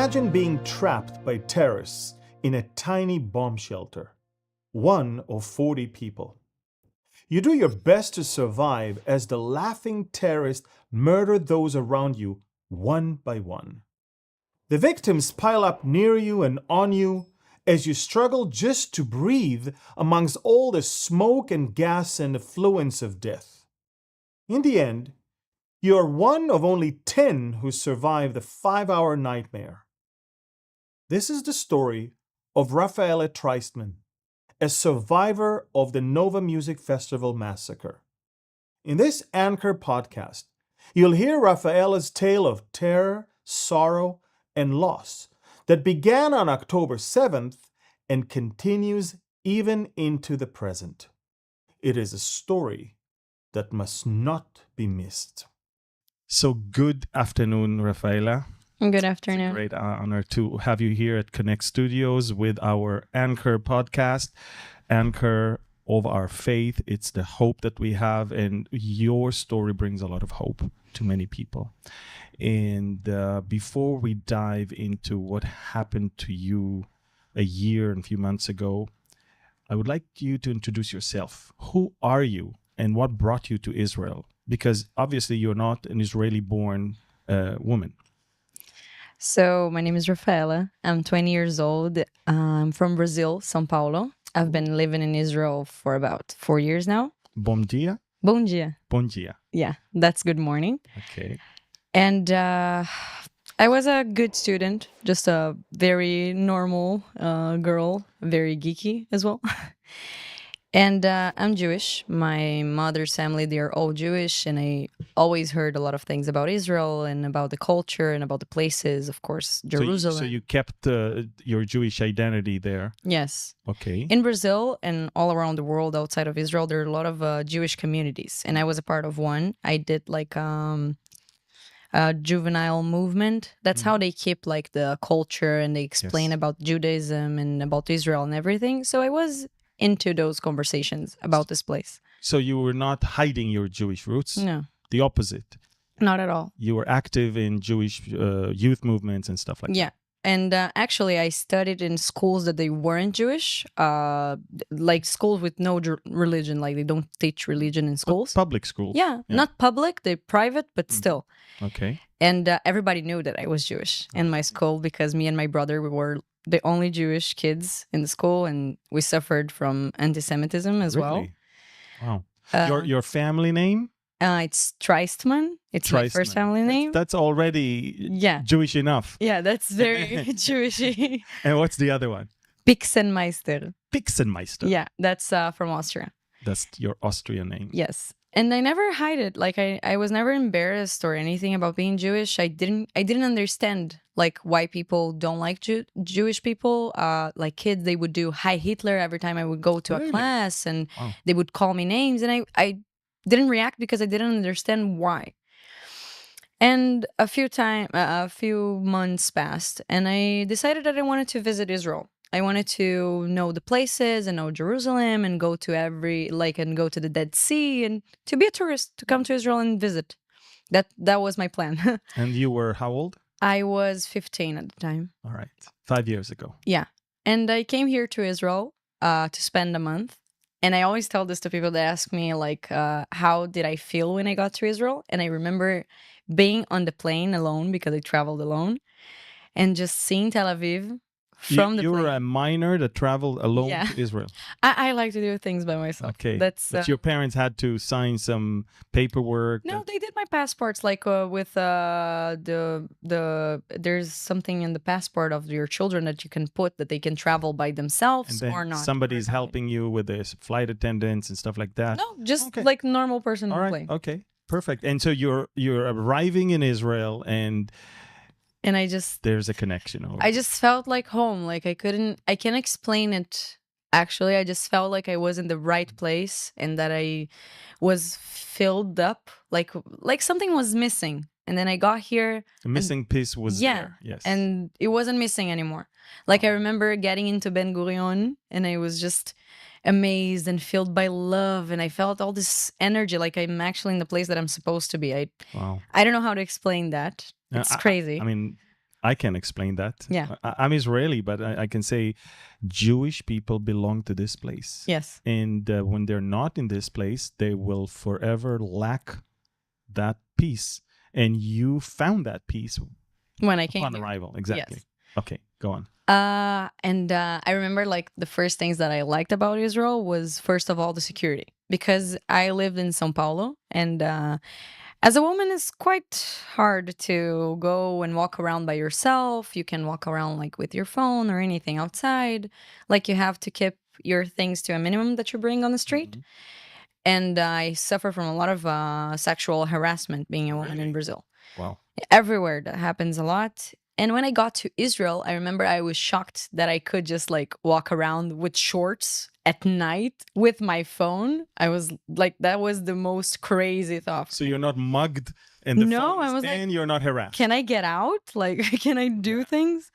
Imagine being trapped by terrorists in a tiny bomb shelter, one of 40 people. You do your best to survive as the laughing terrorists murder those around you one by one. The victims pile up near you and on you as you struggle just to breathe amongst all the smoke and gas and effluence of death. In the end, you are one of only 10 who survive the 5-hour nightmare. This is the story of Rafaela Treistman, a survivor of the Nova Music Festival massacre. In this Anchor podcast, you'll hear Rafaela's tale of terror, sorrow, and loss that began on October 7th and continues even into the present. It is a story that must not be missed. So good afternoon, Rafaela. Good afternoon. It's a great honor to have you here at Connect Studios with our Anchor podcast, Anchor of our faith. It's the hope that we have, and your story brings a lot of hope to many people. And before we dive into what happened to you a year and a few months ago, I would like you to introduce yourself. Who are you and what brought you to Israel? Because obviously you're not an Israeli-born woman. So my name is Rafaela. I'm 20 years old. I'm from Brazil, São Paulo. I've been living in Israel for about 4 years now. Bom dia? Bom dia. Bom dia. Yeah, that's good morning. Okay. And I was a good student, just a very normal girl, very geeky as well. And I'm Jewish. My mother's family, they're all Jewish. And I always heard a lot of things about Israel and about the culture and about the places, of course, Jerusalem. So you kept your Jewish identity there? Yes. Okay. In Brazil and all around the world outside of Israel, there are a lot of Jewish communities. And I was a part of one. I did like a juvenile movement. That's how they keep like the culture and they explain about Judaism and about Israel and everything. So I was into those conversations about this place. So you were not hiding your Jewish roots? No. The opposite? Not at all. You were active in Jewish youth movements and stuff like that? Yeah. And actually, I studied in schools that they weren't Jewish, like schools with no religion, like they don't teach religion in schools. Public schools? Yeah, not public, they're private, but still. Okay. And everybody knew that I was Jewish in my school because me and my brother, we were the only Jewish kids in the school, and we suffered from anti-Semitism as well. Wow. Your family name? It's Treistman. It's my first family name. That's already Jewish enough. Yeah, that's very Jewishy. And what's the other one? Pixenmeister. Pixenmeister. Yeah, that's from Austria. That's your Austrian name. Yes. And I never hide it. Like I was never embarrassed or anything about being Jewish. I didn't understand like why people don't like Jewish people. Like kids, they would do Hi Hitler every time I would go to a class, and they would call me names, and I didn't react because I didn't understand why. And a few months passed, and I decided that I wanted to visit Israel. I wanted to know the places and know Jerusalem and go to go to the Dead Sea and to be a tourist, to come to Israel and visit. That was my plan. And you were how old? I was 15 at the time. All right. 5 years ago. Yeah. And I came here to Israel to spend a month. And I always tell this to people that ask me, like, how did I feel when I got to Israel? And I remember being on the plane alone because I traveled alone and just seeing Tel Aviv. You were a minor that traveled alone to Israel. I like to do things by myself. Okay. But your parents had to sign some paperwork. No, they did my passports. Like with there's something in the passport of your children that you can put that they can travel by themselves or not. Somebody's helping you with the flight attendants and stuff like that. No, just like normal person. All right. Plane. Okay. Perfect. And so you're arriving in Israel and there's a connection. I just felt like home. Like I can't explain it. Actually, I just felt like I was in the right place and that I was filled up. Like something was missing. And then I got here. The missing piece was there. Yes. And it wasn't missing anymore. Like I remember getting into Ben Gurion and I was just amazed and filled by love. And I felt all this energy. Like I'm actually in the place that I'm supposed to be. I don't know how to explain that. It's crazy. I mean, I can explain that. Yeah. I'm Israeli, but I can say Jewish people belong to this place. Yes. And when they're not in this place, they will forever lack that peace. And you found that peace When I came upon here. arrival. Exactly. Yes. Okay, go on. And I remember like the first things that I liked about Israel was first of all the security, because I lived in São Paulo, and as a woman it's quite hard to go and walk around by yourself. You can walk around like with your phone or anything outside. Like you have to keep your things to a minimum that you bring on the street. And I suffer from a lot of sexual harassment being a woman in Brazil. Wow. Everywhere that happens a lot. And when I got to Israel, I remember I was shocked that I could just like walk around with shorts at night with my phone. I was like, that was the most crazy thought. So you're not mugged and the No, phone I is was and like, you're not harassed. can I get out? Like, can I do things?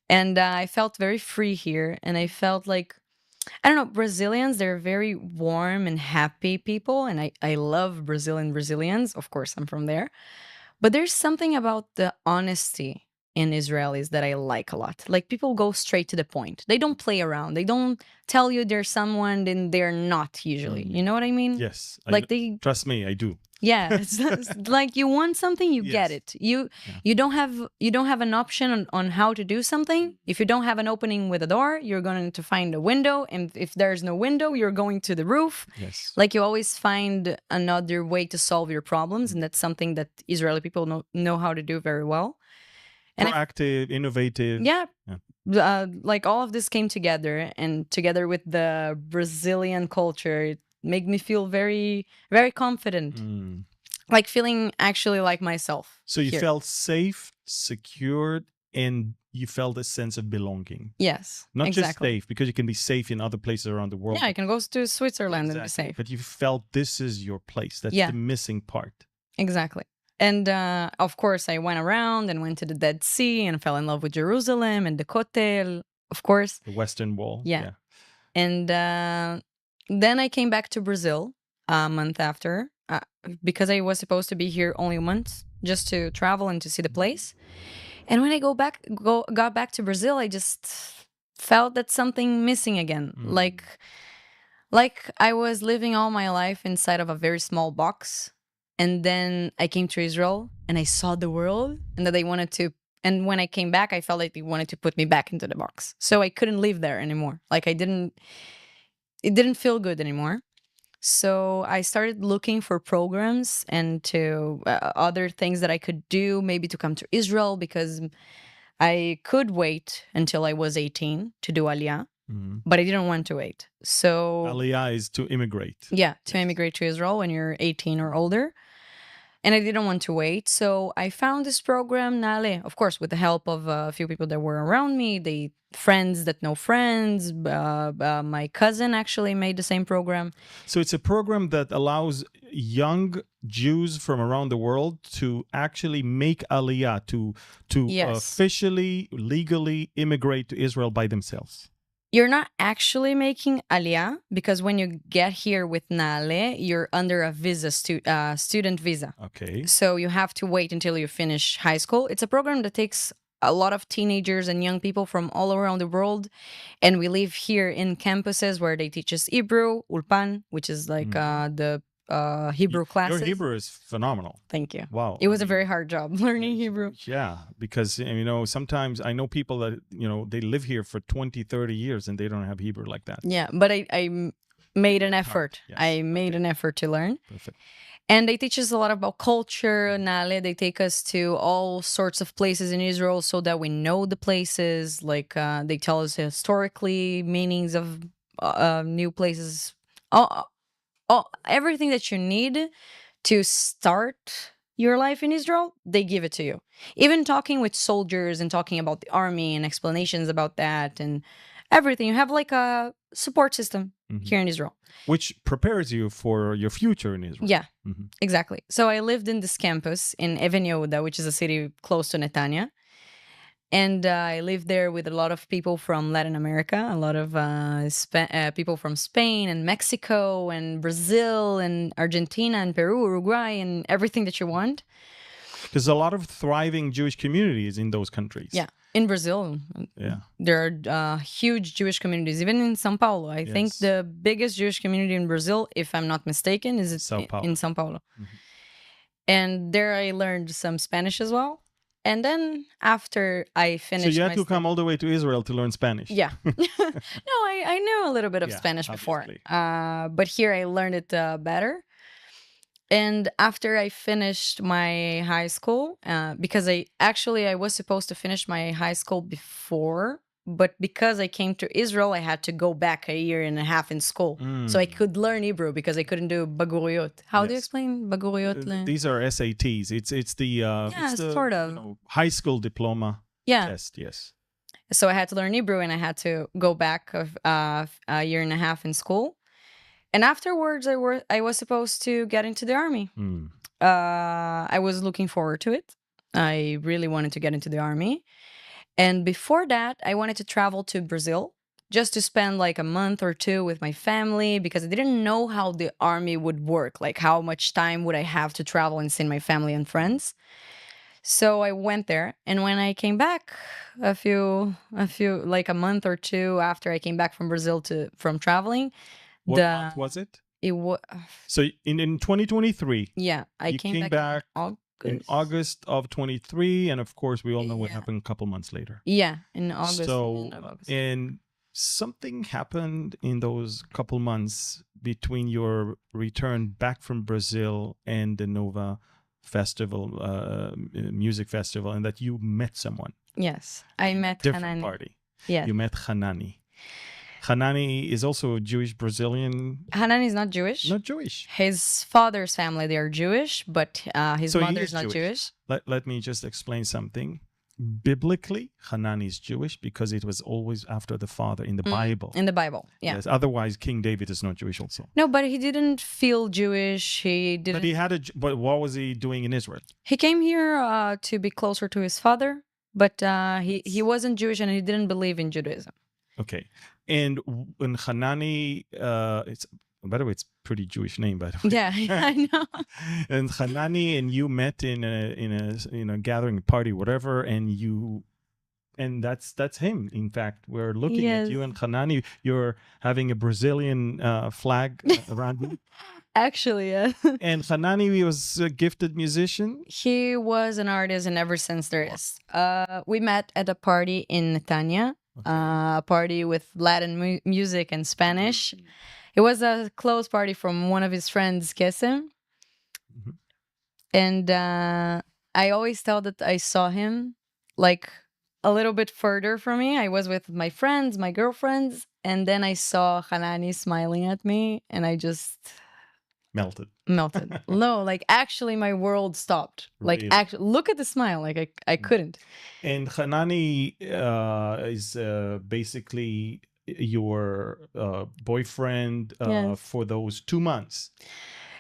And I felt very free here. And I felt like, I don't know, Brazilians, they're very warm and happy people. And I love Brazilians. Of course, I'm from there. But there's something about the honesty in Israelis that I like a lot. Like people go straight to the point. They don't play around. They don't tell you they're someone and they're not usually. You know what I mean? Yes. Like they Trust me, I do. yeah, it's like you want something, you get Yes. it. You don't have an option on how to do something. If you don't have an opening with a door, you're going to find a window, and if there's no window, you're going to the roof. Yes. Like you always find another way to solve your problems, and that's something that Israeli people know how to do very well. And proactive, innovative. yeah. Like all of this came together, and together with the Brazilian culture, it made me feel very, very confident. Like feeling actually like myself. So you here. felt safe, secured, and you felt a sense of belonging. Yes. Not exactly. just safe, because you can be safe in other places around the world. Yeah, I can go to Switzerland and be Exactly. safe. But you felt this is your place. That's Yeah. the missing part. Exactly. And of course, I went around and went to the Dead Sea and fell in love with Jerusalem and the Kotel, of course. The Western Wall. Yeah. And then I came back to Brazil a month after because I was supposed to be here only a month just to travel and to see the place. And when I got back to Brazil, I just felt that something missing again. Like I was living all my life inside of a very small box. And then I came to Israel and I saw the world, and that they wanted to. And when I came back, I felt like they wanted to put me back into the box. So I couldn't live there anymore. Like it didn't feel good anymore. So I started looking for programs and to other things that I could do, maybe to come to Israel, because I could wait until I was 18 to do Aliyah, but I didn't want to wait. So Aliyah is to immigrate. Yeah, to immigrate to Israel when you're 18 or older. And I didn't want to wait. So I found this program, Nale, of course, with the help of a few people that were around me, friends that know friends. My cousin actually made the same program. So it's a program that allows young Jews from around the world to actually make Aliyah, to Yes. officially, legally immigrate to Israel by themselves. You're not actually making Aliyah, because when you get here with Nale, you're under a visa, student visa. Okay. So you have to wait until you finish high school. It's a program that takes a lot of teenagers and young people from all around the world. And we live here in campuses where they teach us Hebrew, Ulpan, which is like the Hebrew classes. Your Hebrew is phenomenal. Thank you. Wow. It was a very hard job learning Hebrew. Yeah, because, sometimes I know people that, they live here for 20, 30 years and they don't have Hebrew like that. Yeah, but I made an effort. Yes. I made an effort to learn. Perfect. And they teach us a lot about culture. Nale, they take us to all sorts of places in Israel so that we know the places. Like they tell us historically meanings of new places. Everything that you need to start your life in Israel, they give it to you. Even talking with soldiers and talking about the army and explanations about that and everything. You have like a support system here in Israel. Which prepares you for your future in Israel. Yeah, exactly. So I lived in this campus in Even Yehuda, which is a city close to Netanya. And I lived there with a lot of people from Latin America, a lot of people from Spain and Mexico and Brazil and Argentina and Peru, Uruguay, and everything that you want. Because a lot of thriving Jewish communities in those countries. Yeah. In Brazil, there are huge Jewish communities, even in São Paulo. I think the biggest Jewish community in Brazil, if I'm not mistaken, is in São Paulo. Mm-hmm. And there I learned some Spanish as well. And then after I finished, so you had to come all the way to Israel to learn Spanish. Yeah. No, I knew a little bit of Spanish before, but here I learned it better. And after I finished my high school, because I was supposed to finish my high school before, but because I came to Israel, I had to go back a year and a half in school. So I could learn Hebrew because I couldn't do baguriot. How do you explain baguriot? These are SATs. It's the sort of high school diploma test. Yes. So I had to learn Hebrew and I had to go back a year and a half in school. And afterwards, I was supposed to get into the army. I was looking forward to it. I really wanted to get into the army. And before that, I wanted to travel to Brazil just to spend like a month or two with my family because I didn't know how the army would work, like how much time would I have to travel and see my family and friends. So I went there, and when I came back a few like a month or two after I came back from Brazil from traveling. What month was it? It was so in 2023. Yeah, I came back in August of 23, and of course we all know what happened a couple months later. Yeah, in August. So and something happened in those couple months between your return back from Brazil and the Nova Festival, music festival, and that you met someone. Yes, I met different Hanani. Party. Yeah, you met Hanani. Hanani is also a Jewish Brazilian. Hanani is not Jewish. Not Jewish. His father's family, they are Jewish, but his mother is not Jewish. Let me just explain something. Biblically, Hanani is Jewish because it was always after the father in the Bible. In the Bible, yeah. Yes, otherwise, King David is not Jewish also. No, but he didn't feel Jewish. He didn't. But what was he doing in Israel? He came here to be closer to his father, but he wasn't Jewish and he didn't believe in Judaism. Okay. And when Hanani, by the way, it's a pretty Jewish name, by the way. Yeah, I know. And Hanani and you met in a gathering, party, whatever, and that's him. In fact, we're looking at you and Hanani. You're having a Brazilian flag around you. Actually, yeah. And Hanani was a gifted musician. He was an artist, and ever since there is. We met at a party in Netanya. Okay. A party with Latin music and Spanish. It was a close party from one of his friends, Kesem. Mm-hmm. And I always tell that I saw him like a little bit further from me. I was with my friends, my girlfriends, and then I saw Hanani smiling at me, and I just melted. No, like actually my world stopped. Like really? Actually, look at the smile. Like I couldn't. And Hanani is basically your boyfriend for those 2 months.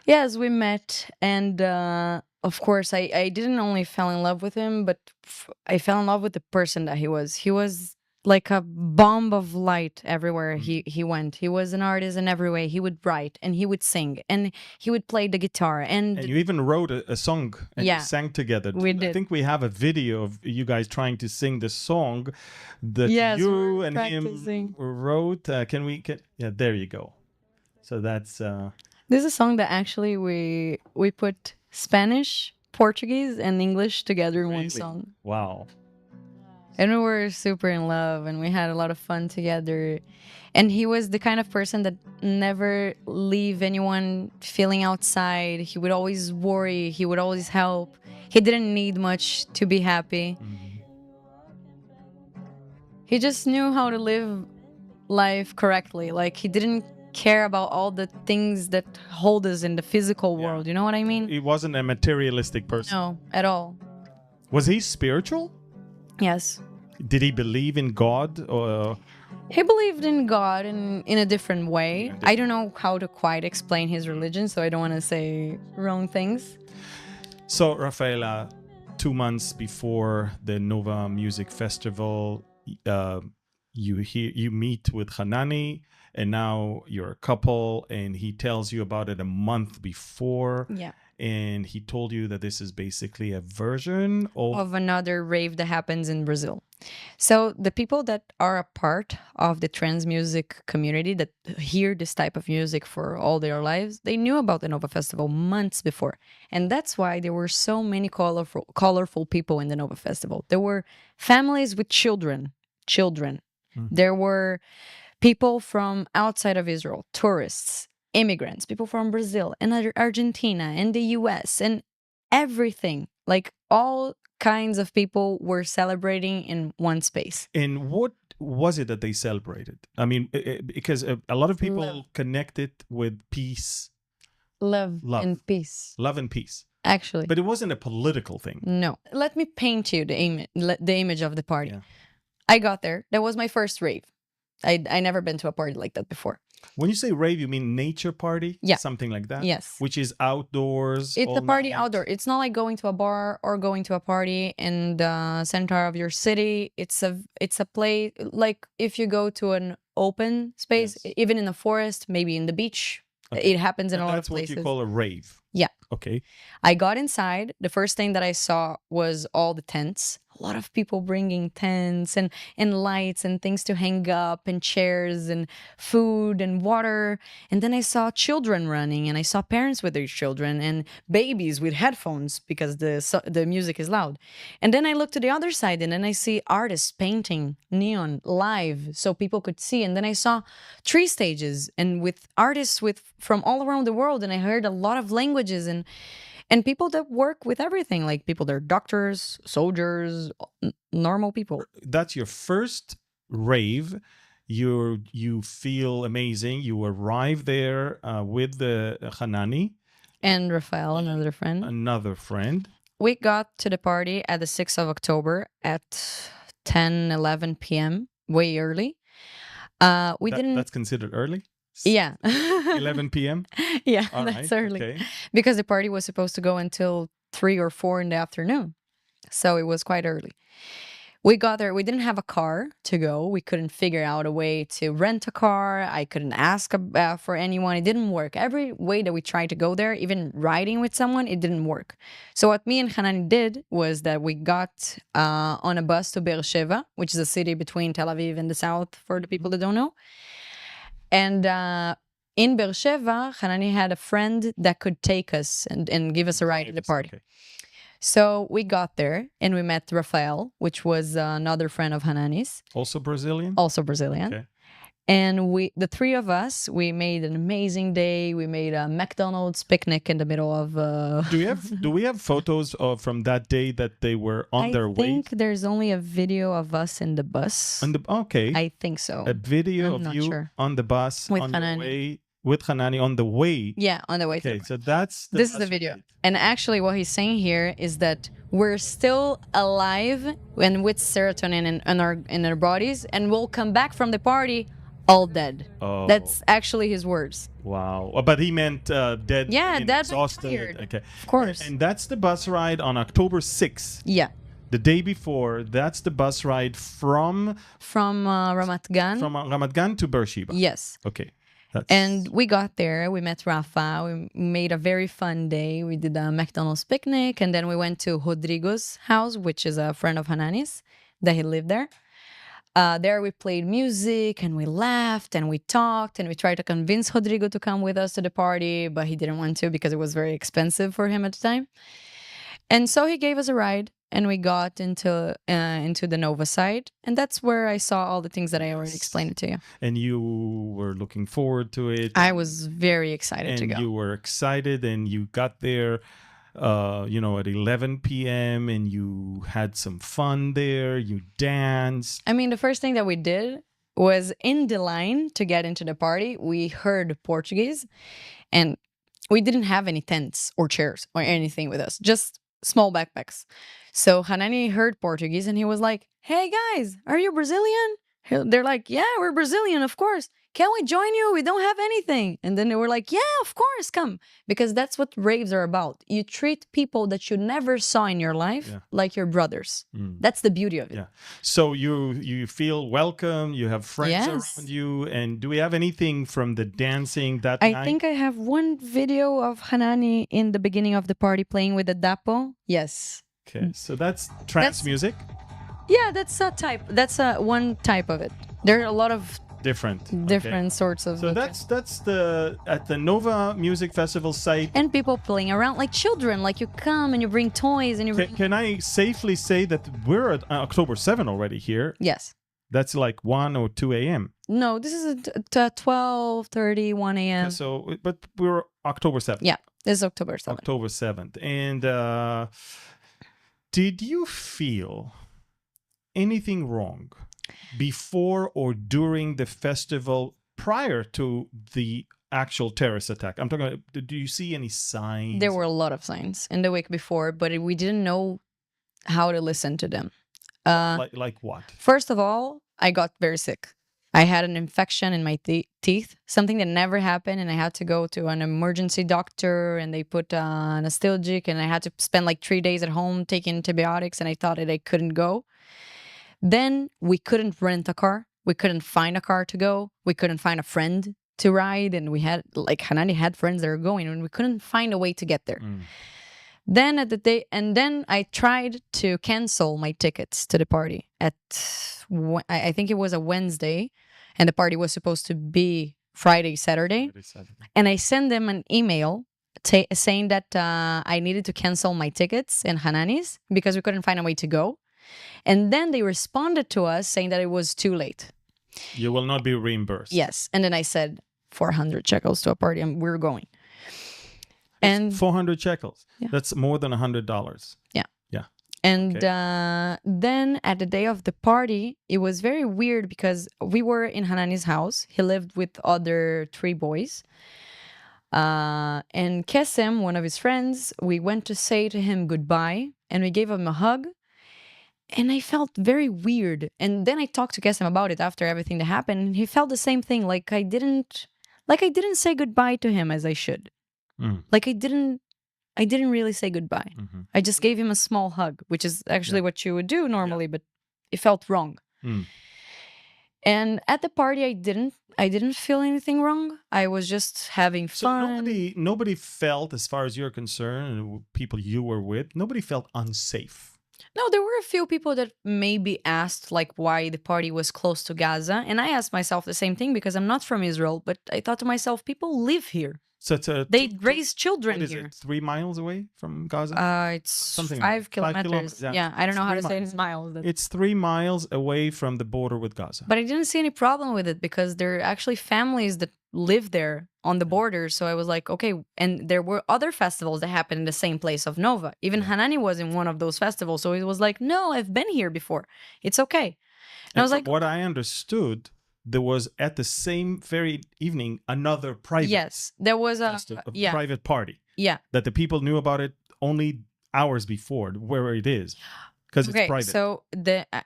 Yes, we met, and of course I didn't only fall in love with him, but I fell in love with the person that he was. He was like a bomb of light everywhere he went. He was an artist in every way. He would write and he would sing and he would play the guitar. And you even wrote a song and you sang together. We did. I think we have a video of you guys trying to sing the song that you and him wrote. Yeah, there you go. So that's... This is a song that actually we put Spanish, Portuguese, and English together in one song. Wow. And we were super in love and we had a lot of fun together. And he was the kind of person that never leave anyone feeling outside. He would always worry. He would always help. He didn't need much to be happy. Mm-hmm. He just knew how to live life correctly. Like he didn't care about all the things that hold us in the physical world. You know what I mean? He wasn't a materialistic person. No, at all. Was he spiritual? Yes. Did he believe in God? Or he believed in God in a different way. I don't know how to quite explain his religion, so I don't want to say wrong things. So, Rafaela, 2 months before the Nova Music Festival, you meet with Hanani, and now you're a couple, and he tells you about it a month before. Yeah. and he told you that this is basically a version of another rave that happens in Brazil. So the people that are a part of the trance music community that hear this type of music for all their lives, they knew about the Nova Festival months before. And that's why there were so many colorful people in the Nova Festival. There were families with children. There were people from outside of Israel, tourists, immigrants, people from Brazil and Argentina and the US and everything. Like all kinds of people were celebrating in one space. And what was it that they celebrated? I mean, because a lot of people connect it with peace. Love and peace. Love and peace. Actually. But it wasn't a political thing. No. Let me paint you the image of the party. Yeah. I got there. That was my first rave. I never been to a party like that before. When you say rave, you mean nature party? Yeah. Something like that? Yes. Which is outdoors? It's a party night? outdoor. It's not like going to a bar or going to a party in the center of your city. It's a place, like if you go to an open space, Yes. even in the forest, maybe in the beach. Okay. It happens in a lot of That's places. what you call a rave. Yeah. Okay. I got inside. The first thing that I saw was all the tents. A lot of people bringing tents and lights and things to hang up and chairs and food and water. And then I saw children running and I saw parents with their children and babies with headphones because the music is loud. And then I looked to the other side and then I see artists painting neon live so people could see. And then I saw 3 stages and with artists from all around the world. And I heard a lot of languages and people that work with everything, like people that are doctors, soldiers, normal people. That's your first rave. You feel amazing. You arrive there with the Hanani. And Rafael, another friend. We got to the party at the 6th of October at 10, 11 p.m., way early. That's considered early? Yeah. 11 p.m.? Yeah, All that's right, early. okay. Because the party was supposed to go until 3 or 4 in the afternoon. So it was quite early. We got there. We didn't have a car to go. We couldn't figure out a way to rent a car. I couldn't ask for anyone. It didn't work. Every way that we tried to go there, even riding with someone, it didn't work. So what me and Hanani did was that we got on a bus to Beersheba, which is a city between Tel Aviv and the south, for the people that don't know. And in Beersheba, Hanani had a friend that could take us and give us a ride to the party. Okay. So we got there and we met Rafael, which was another friend of Hanani's. Also Brazilian? Also Brazilian. Okay. And the 3 of us, we made an amazing day. We made a McDonald's picnic in the middle of... Do we have photos from that day that they were on their way? I think there's only a video of us in the bus. Okay. I think so. A video I'm of not you sure. on the bus With on the Hanani. way with Hanani on the way. Yeah, on the way to Okay, the so this is the video. And actually what he's saying here is that we're still alive and with serotonin in our bodies and we'll come back from the party all dead. Oh. That's actually his words. Wow. But he meant dead. Yeah, and dead and exhausted. tired. Okay. Of course. And that's the bus ride on October 6th. Yeah. The day before, that's the bus ride from Ramat Gan. From Ramat Gan to Beersheba. Yes. Okay. And we got there, we met Rafa, we made a very fun day. We did a McDonald's picnic, and then we went to Rodrigo's house, which is a friend of Hanani's, that he lived there. There we played music, and we laughed, and we talked, and we tried to convince Rodrigo to come with us to the party, but he didn't want to because it was very expensive for him at the time. And so he gave us a ride, and we got into the Nova side, and that's where I saw all the things that I already explained to you. And you were looking forward to it. I was very excited to go. And you were excited, and you got there, at 11 p.m. and you had some fun there. You danced. I mean, the first thing that we did was in the line to get into the party. We heard Portuguese, and we didn't have any tents or chairs or anything with us, just small backpacks. So Hanani heard Portuguese and he was like, "Hey guys, are you Brazilian?" They're like, "Yeah, we're Brazilian, of course. can we join you? We don't have anything. And then they were like, yeah, of course, come. Because that's what raves are about. You treat people that you never saw in your life like your brothers. That's the beauty of it. Yeah. So you feel welcome, you have friends around you. And do we have anything from the dancing that night? I think I have one video of Hanani in the beginning of the party playing with the dapo. Yes. Okay, so that's trance music? Yeah, that's a type. That's one type of it. There are a lot of different sorts of. So that's the at the Nova Music Festival site. And people playing around like children. Like you come and you bring toys and you bring... Can I safely say that we're at October 7 already here? Yes. That's like 1 or 2 a.m. No, this is at 12:30, 1 a.m. So, but we're October 7th. Yeah, this is October 7th. October 7th. And did you feel anything wrong before or during the festival prior to the actual terrorist attack? I'm talking about, do you see any signs? There were a lot of signs in the week before, but we didn't know how to listen to them. Like what? First of all, I got very sick. I had an infection in my teeth, something that never happened, and I had to go to an emergency doctor, and they put anesthetic, and I had to spend like 3 days at home taking antibiotics, and I thought that I couldn't go. Then we couldn't rent a car. We couldn't find a car to go. We couldn't find a friend to ride, and we had, like, Hanani had friends that were going, and we couldn't find a way to get there. Then then I tried to cancel my tickets to the party at, I think it was a Wednesday, and the party was supposed to be Friday, Saturday. And I sent them an email saying that I needed to cancel my tickets and Hanani's because we couldn't find a way to go. And then they responded to us saying that it was too late. You will not be reimbursed. Yes. And then I said 400 shekels to a party, and we're going. And 400 shekels. Yeah. That's more than $100. Yeah. Yeah. And then at the day of the party, it was very weird because we were in Hanani's house. He lived with other 3 boys. And Kesem, one of his friends, we went to say to him goodbye, and we gave him a hug. And I felt very weird. And then I talked to Kesem about it after everything that happened. And he felt the same thing. Like I didn't say goodbye to him as I should. Like I didn't really say goodbye. I just gave him a small hug, which is actually what you would do normally, but it felt wrong. And at the party, I didn't feel anything wrong. I was just having fun. So nobody felt, as far as you're concerned, and people you were with, nobody felt unsafe. No, there were a few people that maybe asked like why the party was close to Gaza. And I asked myself the same thing because I'm not from Israel, but I thought to myself, people live here. So they raise children what is here. It 3 miles away from Gaza? It's something 5 kilometers. Yeah, I don't know how to say it in miles. It's 3 miles away from the border with Gaza. But I didn't see any problem with it because there are actually families that live there on the border. So I was like, okay. And there were other festivals that happened in the same place of Nova. Even Hanani was in one of those festivals. So he was like, no, I've been here before. It's okay. And I was like, what I understood, there was at the same very evening another private. Yes, there was a private party. Yeah, that the people knew about it only hours before where it is, because it's private. So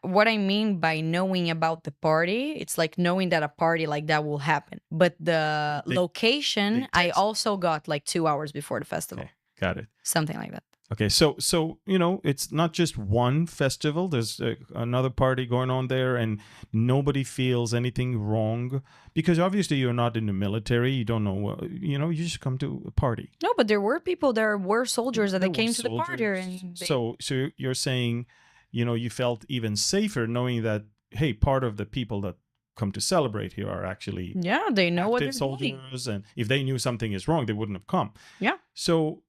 what I mean by knowing about the party, it's like knowing that a party like that will happen. But the location, I also got like 2 hours before the festival. Okay, got it. Something like that. Okay, so it's not just one festival. There's another party going on there, and nobody feels anything wrong because obviously you're not in the military. You don't know. You just come to a party. No, but there were people. There were soldiers that they came to the party, and so you're saying, you felt even safer knowing that hey, part of the people that come to celebrate here are actually they know what they're soldiers, doing. and if they knew something is wrong, they wouldn't have come. Yeah. So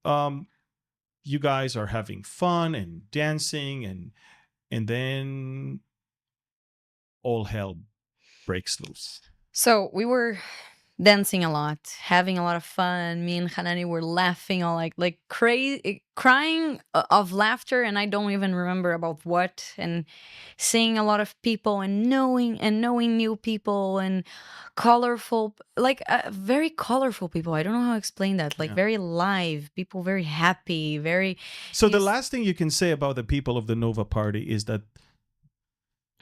you guys are having fun and dancing, and then all hell breaks loose. So we were dancing a lot, having a lot of fun. Me and Hanani were laughing all like crazy, crying of laughter, and I don't even remember about what. And seeing a lot of people and knowing new people and colorful, like very colorful people. I don't know how to explain that. Like very live people, very happy, very. So the last thing you can say about the people of the Nova party is that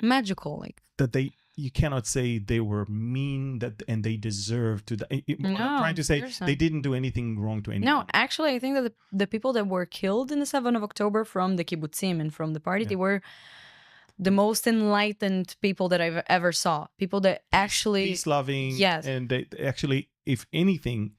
magical, like that they you cannot say they were mean and they deserve to die. What I'm No, trying to say, there's they not. didn't do anything wrong to anyone. No, actually, I think that the people that were killed in the 7th of October from the kibbutzim and from the party, Yeah. they were the most enlightened people that I've ever saw. People that actually, Peace loving. yes. And they actually, if anything,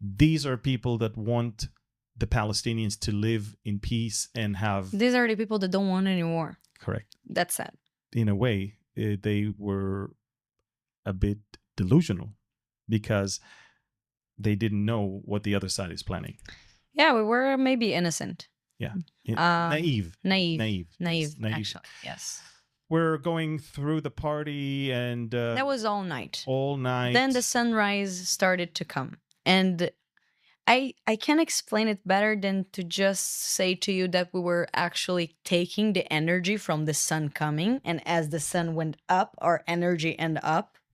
these are people that want the Palestinians to live in peace and have. These are the people that don't want any war. Correct. That's sad. In a way, they were a bit delusional because they didn't know what the other side is planning. Yeah, we were maybe innocent. Yeah. Naive. Naive, Yes, actually. Yes. We're going through the party and That was all night. all night. Then the sunrise started to come. And I can't explain it better than to just say to you that we were actually taking the energy from the sun coming. And as the sun went up, our energy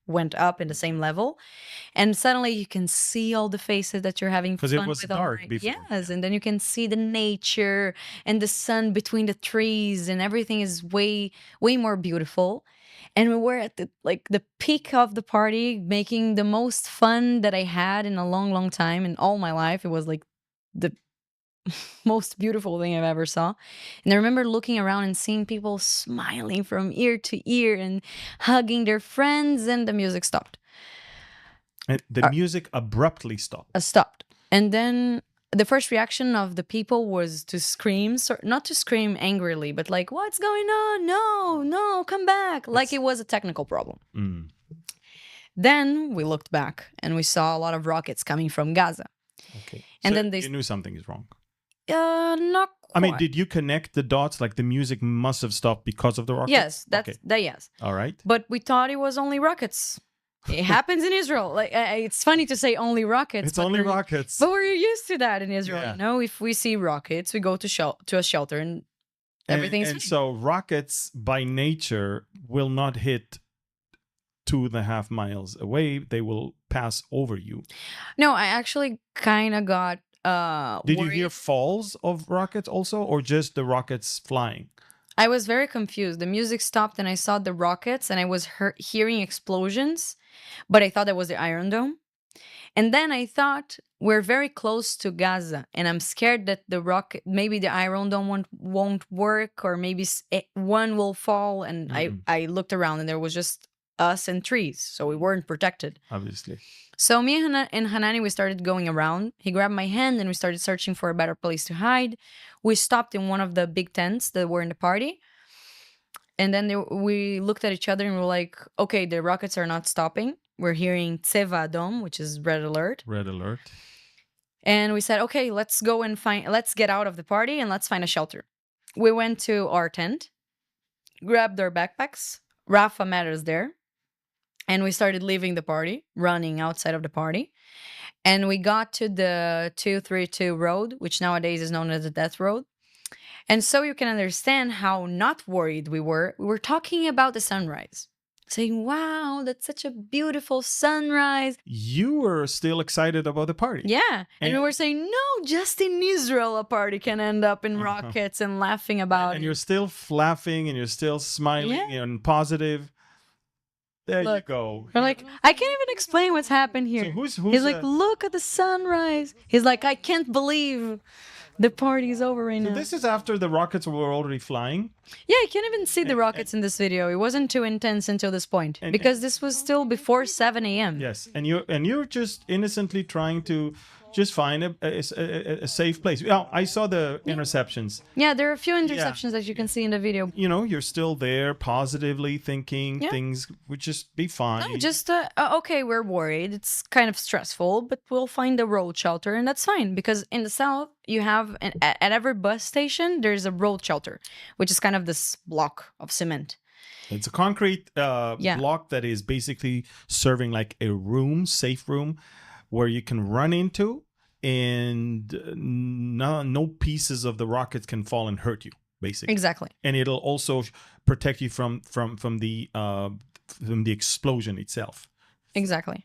went up in the same level. And suddenly you can see all the faces that you're having fun because it was with all dark night. before. Yes, and then you can see the nature and the sun between the trees, and everything is way more beautiful. And we were at the peak of the party, making the most fun that I had in a long time in all my life. It was like the most beautiful thing I've ever saw. And I remember looking around and seeing people smiling from ear to ear and hugging their friends, and the music stopped. And the music abruptly stopped. Stopped. And then the first reaction of the people was to scream, not to scream angrily, but like, what's going on? No, come back. Like it was a technical problem. Mm. Then we looked back and we saw a lot of rockets coming from Gaza. Okay. And so then you knew something is wrong. Not quite. I mean, did you connect the dots? Like the music must have stopped because of the rockets? Yes, that's okay. that. Yes. All right. But we thought it was only rockets. It happens in Israel. Like it's funny to say only rockets. It's only rockets. But we're used to that in Israel. Yeah. You know, if we see rockets, we go to a shelter and everything's and fine. so rockets by nature will not hit 2.5 miles away. They will pass over you. No, I actually kind of got Did you worried. hear falls of rockets also, or just the rockets flying? I was very confused. The music stopped and I saw the rockets and I was hearing explosions, but I thought that was the Iron Dome. And then I thought we're very close to Gaza and I'm scared that the rocket, maybe the Iron Dome won't work, or maybe one will fall. And I looked around and there was just us and trees, so we weren't protected. Obviously. So me and Hanani, we started going around. He grabbed my hand and we started searching for a better place to hide. We stopped in one of the big tents that were in the party. And then we looked at each other and we're like, okay, the rockets are not stopping. We're hearing Tseva Adom, which is red alert. Red alert. And we said, okay, let's get out of the party and let's find a shelter. We went to our tent, grabbed our backpacks. Rafa met us there. And we started leaving the party, running outside of the party. And we got to the 232 road, which nowadays is known as the Death Road. And so you can understand how not worried we were. We were talking about the sunrise, saying, wow, that's such a beautiful sunrise. You were still excited about the party. Yeah. And we were saying, no, just in Israel, a party can end up in rockets, and laughing about and it. you're still laughing and you're still smiling and positive. There you go. We're like, I can't even explain what's happened here. So who's He's like, look at the sunrise. He's like, I can't believe the party's over right now. This is after the rockets were already flying. Yeah, you can't even see the rockets in this video. It wasn't too intense until this point, because this was still before 7 a.m. Yes, and you're just innocently trying to just find a safe place. Well, I saw the interceptions. Yeah, there are a few interceptions that you can see in the video. You know, you're still there, positively thinking things would just be fine. No, just okay, we're worried. It's kind of stressful, but we'll find a road shelter, and that's fine, because in the south you have at every bus station there's a road shelter, which is kind of this block of cement. It's a concrete block that is basically serving like a room, safe room, where you can run into, and no pieces of the rockets can fall and hurt you, basically. Exactly. And it'll also protect you from the explosion itself. Exactly.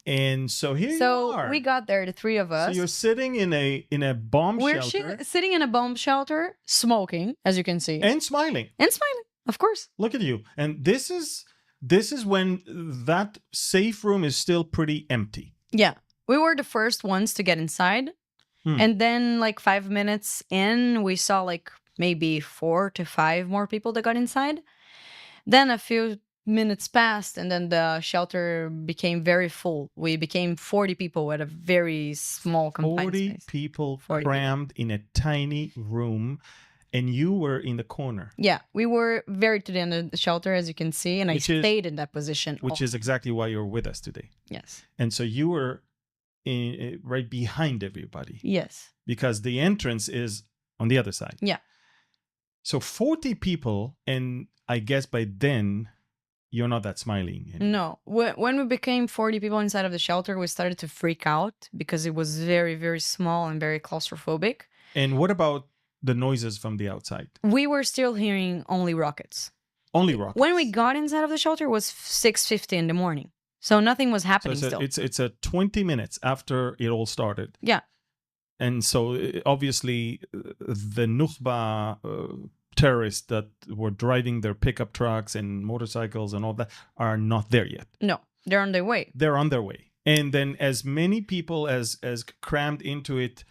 And so here you are. So we got there, the three of us. So you're sitting in a bomb shelter. We're sitting in a bomb shelter, smoking, as you can see. And smiling. And smiling, of course. Look at you. And this is This is when that safe room is still pretty empty. Yeah. We were the first ones to get inside. And then like 5 minutes in, we saw like maybe 4 to 5 more people that got inside. Then a few minutes passed and then the shelter became very full. We became 40 people at a very small confined 40 space. people 40 crammed in a tiny room, and you were in the corner. Yeah, we were very to the end of the shelter, as you can see, and I stayed in that position. Which is exactly why you're with us today. Yes. And so you were right behind everybody. Yes. Because the entrance is on the other side. Yeah. So 40 people, and I guess by then you're not that smiling anymore. No. When we became 40 people inside of the shelter, we started to freak out because it was very, very small and very claustrophobic. And what about the noises from the outside? We were still hearing only rockets. Only rockets. When we got inside of the shelter, it was 6:50 in the morning. So nothing was happening still. It's a 20 minutes after it all started. Yeah. And so obviously the Nukhba terrorists that were driving their pickup trucks and motorcycles and all that are not there yet. No, they're on their way. They're on their way. And then as many people as crammed into it.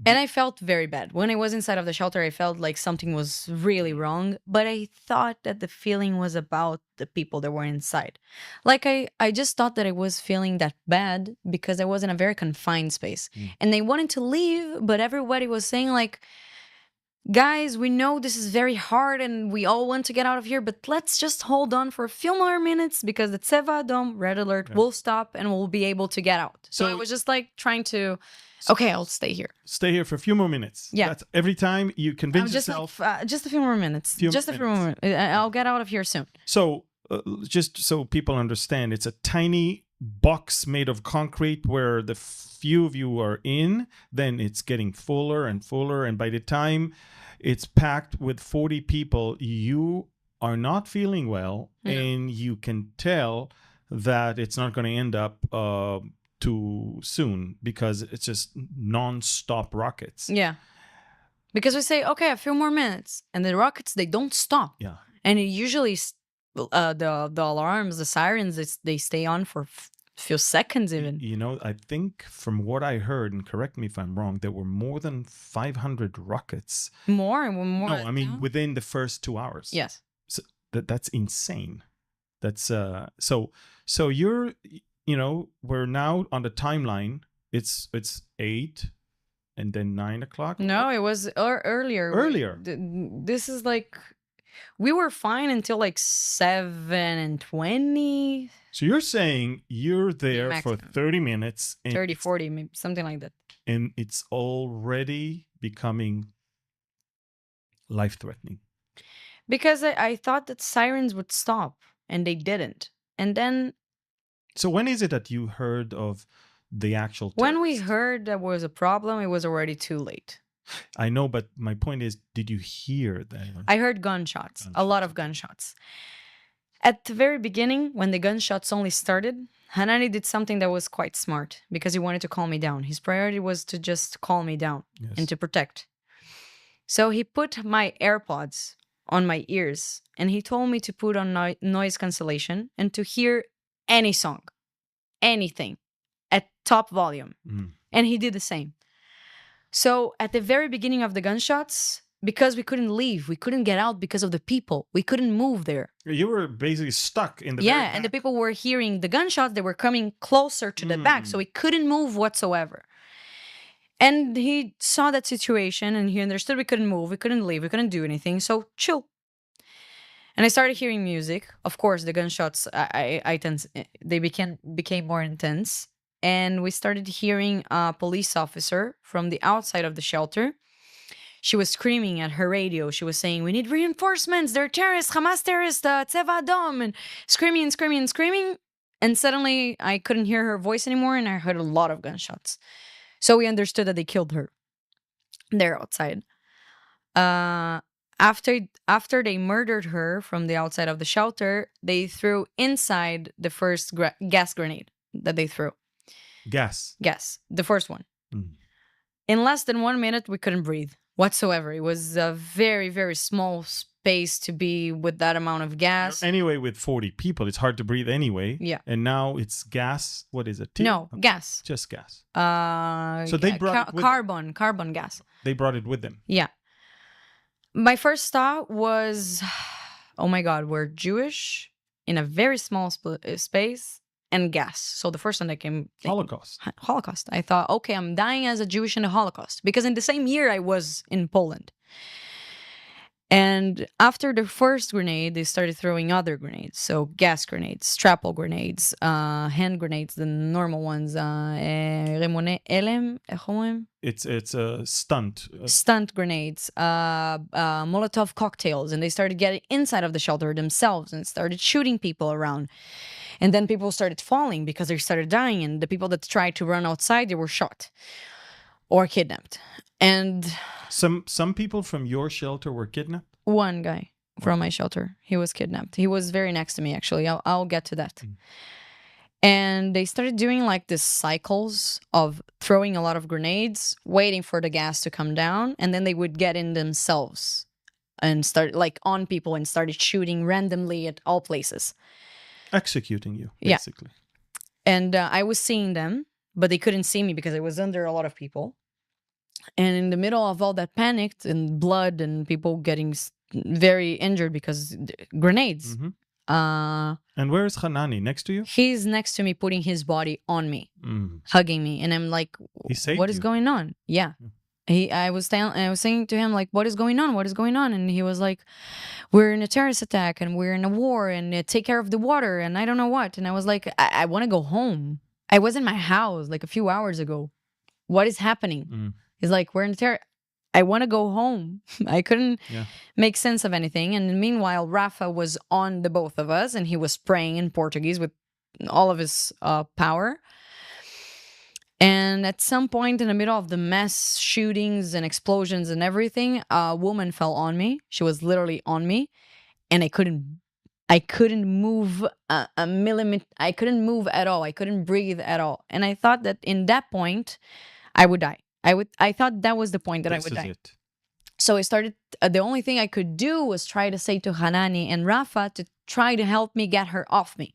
And I felt very bad. When I was inside of the shelter, I felt like something was really wrong. But I thought that the feeling was about the people that were inside. Like I just thought that I was feeling that bad because I was in a very confined space. And they wanted to leave, but everybody was saying like, guys, we know this is very hard and we all want to get out of here, but let's just hold on for a few more minutes because the Tseva Dom red alert will stop and we'll be able to get out. So I was just like trying to... Okay, I'll stay here. Stay here for a few more minutes. Yeah. That's every time you convince yourself. Like, just a few more minutes. Few more minutes. I'll get out of here soon. So, just so people understand, it's a tiny box made of concrete where the few of you are in, then it's getting fuller and fuller. And by the time it's packed with 40 people, you are not feeling well. And you can tell that it's not going to end up... too soon because it's just non-stop rockets. Yeah. Because we say, okay, a few more minutes. And the rockets, they don't stop. Yeah. And it usually, the alarms, the sirens, they stay on for a few seconds even. You know, I think from what I heard, and correct me if I'm wrong, there were more than 500 rockets. More? No, I mean, within the first 2 hours. Yes. So that's insane. That's, so you're... You know, we're now on the timeline. It's 8 and then 9 o'clock. No, it was earlier. Earlier. This is like, we were fine until like 7:20. So you're saying you're there Maximum. for 30 minutes. 30, 40, maybe something like that. And it's already becoming life-threatening. Because I thought that sirens would stop and they didn't. And then... So when is it that you heard of the actual terrorists? When we heard there was a problem, it was already too late. I know, but my point is, did you hear that? I heard gunshots, a lot of gunshots. At the very beginning, when the gunshots only started, Hanani did something that was quite smart because he wanted to calm me down. His priority was to just calm me down and to protect. So he put my AirPods on my ears and he told me to put on noise cancellation and to hear any song, anything, at top volume. And he did the same. So at the very beginning of the gunshots, because we couldn't leave, we couldn't get out because of the people. We couldn't move there. You were basically stuck in the very back. And the people were hearing the gunshots. They were coming closer to the back, so we couldn't move whatsoever. And he saw that situation and he understood we couldn't move, we couldn't leave, we couldn't do anything. So chill. And I started hearing music. Of course, the gunshots, they became more intense. And we started hearing a police officer from the outside of the shelter. She was screaming at her radio. She was saying, we need reinforcements. They're terrorists, Hamas terrorists, Tseva Dom. And screaming and screaming and screaming. And suddenly I couldn't hear her voice anymore. And I heard a lot of gunshots. So we understood that they killed her. They're outside. After they murdered her from the outside of the shelter, they threw inside the first gas grenade that they threw. Gas, the first one. In less than 1 minute, we couldn't breathe whatsoever. It was a very, very small space to be with that amount of gas. Anyway, with 40 people, it's hard to breathe anyway. Yeah. And now it's gas. What is it? No, gas. Just gas. So they brought it with carbon gas. They brought it with them. Yeah. My first thought was, oh my God, we're Jewish in a very small space and gas. So the first one that came... Holocaust. I thought, okay, I'm dying as a Jewish in the Holocaust. Because in the same year I was in Poland. And after the first grenade, they started throwing other grenades. So gas grenades, strapple grenades, hand grenades, the normal ones. It's a stunt. Stunt grenades, Molotov cocktails. And they started getting inside of the shelter themselves and started shooting people around. And then people started falling because they started dying. And the people that tried to run outside, they were shot or kidnapped. And some people from your shelter were kidnapped? One guy from my shelter, he was kidnapped. He was very next to me, actually. I'll get to that. And they started doing like these cycles of throwing a lot of grenades, waiting for the gas to come down, and then they would get in themselves and start like on people and started shooting randomly at all places. Executing you, basically. Yeah. And I was seeing them, but they couldn't see me because I was under a lot of people. And in the middle of all that panic and blood and people getting very injured because grenades. And where is Hanani? Next to you? He's next to me, putting his body on me, hugging me. And I'm like, what is going on? Yeah. I was saying to him, like, what is going on? What is going on? And he was like, we're in a terrorist attack and we're in a war and take care of the water and I don't know what. And I was like, I want to go home. I was in my house like a few hours ago. What is happening? He's like, we're in terror. I want to go home. I couldn't make sense of anything. And meanwhile, Rafa was on the both of us and he was praying in Portuguese with all of his power. And at some point in the middle of the mass shootings and explosions and everything, a woman fell on me. She was literally on me. And I couldn't move a millimeter. I couldn't move at all. I couldn't breathe at all. And I thought that in that point, I would die. I thought that was the point that I would die. So I started, the only thing I could do was try to say to Hanani and Rafa to try to help me get her off me.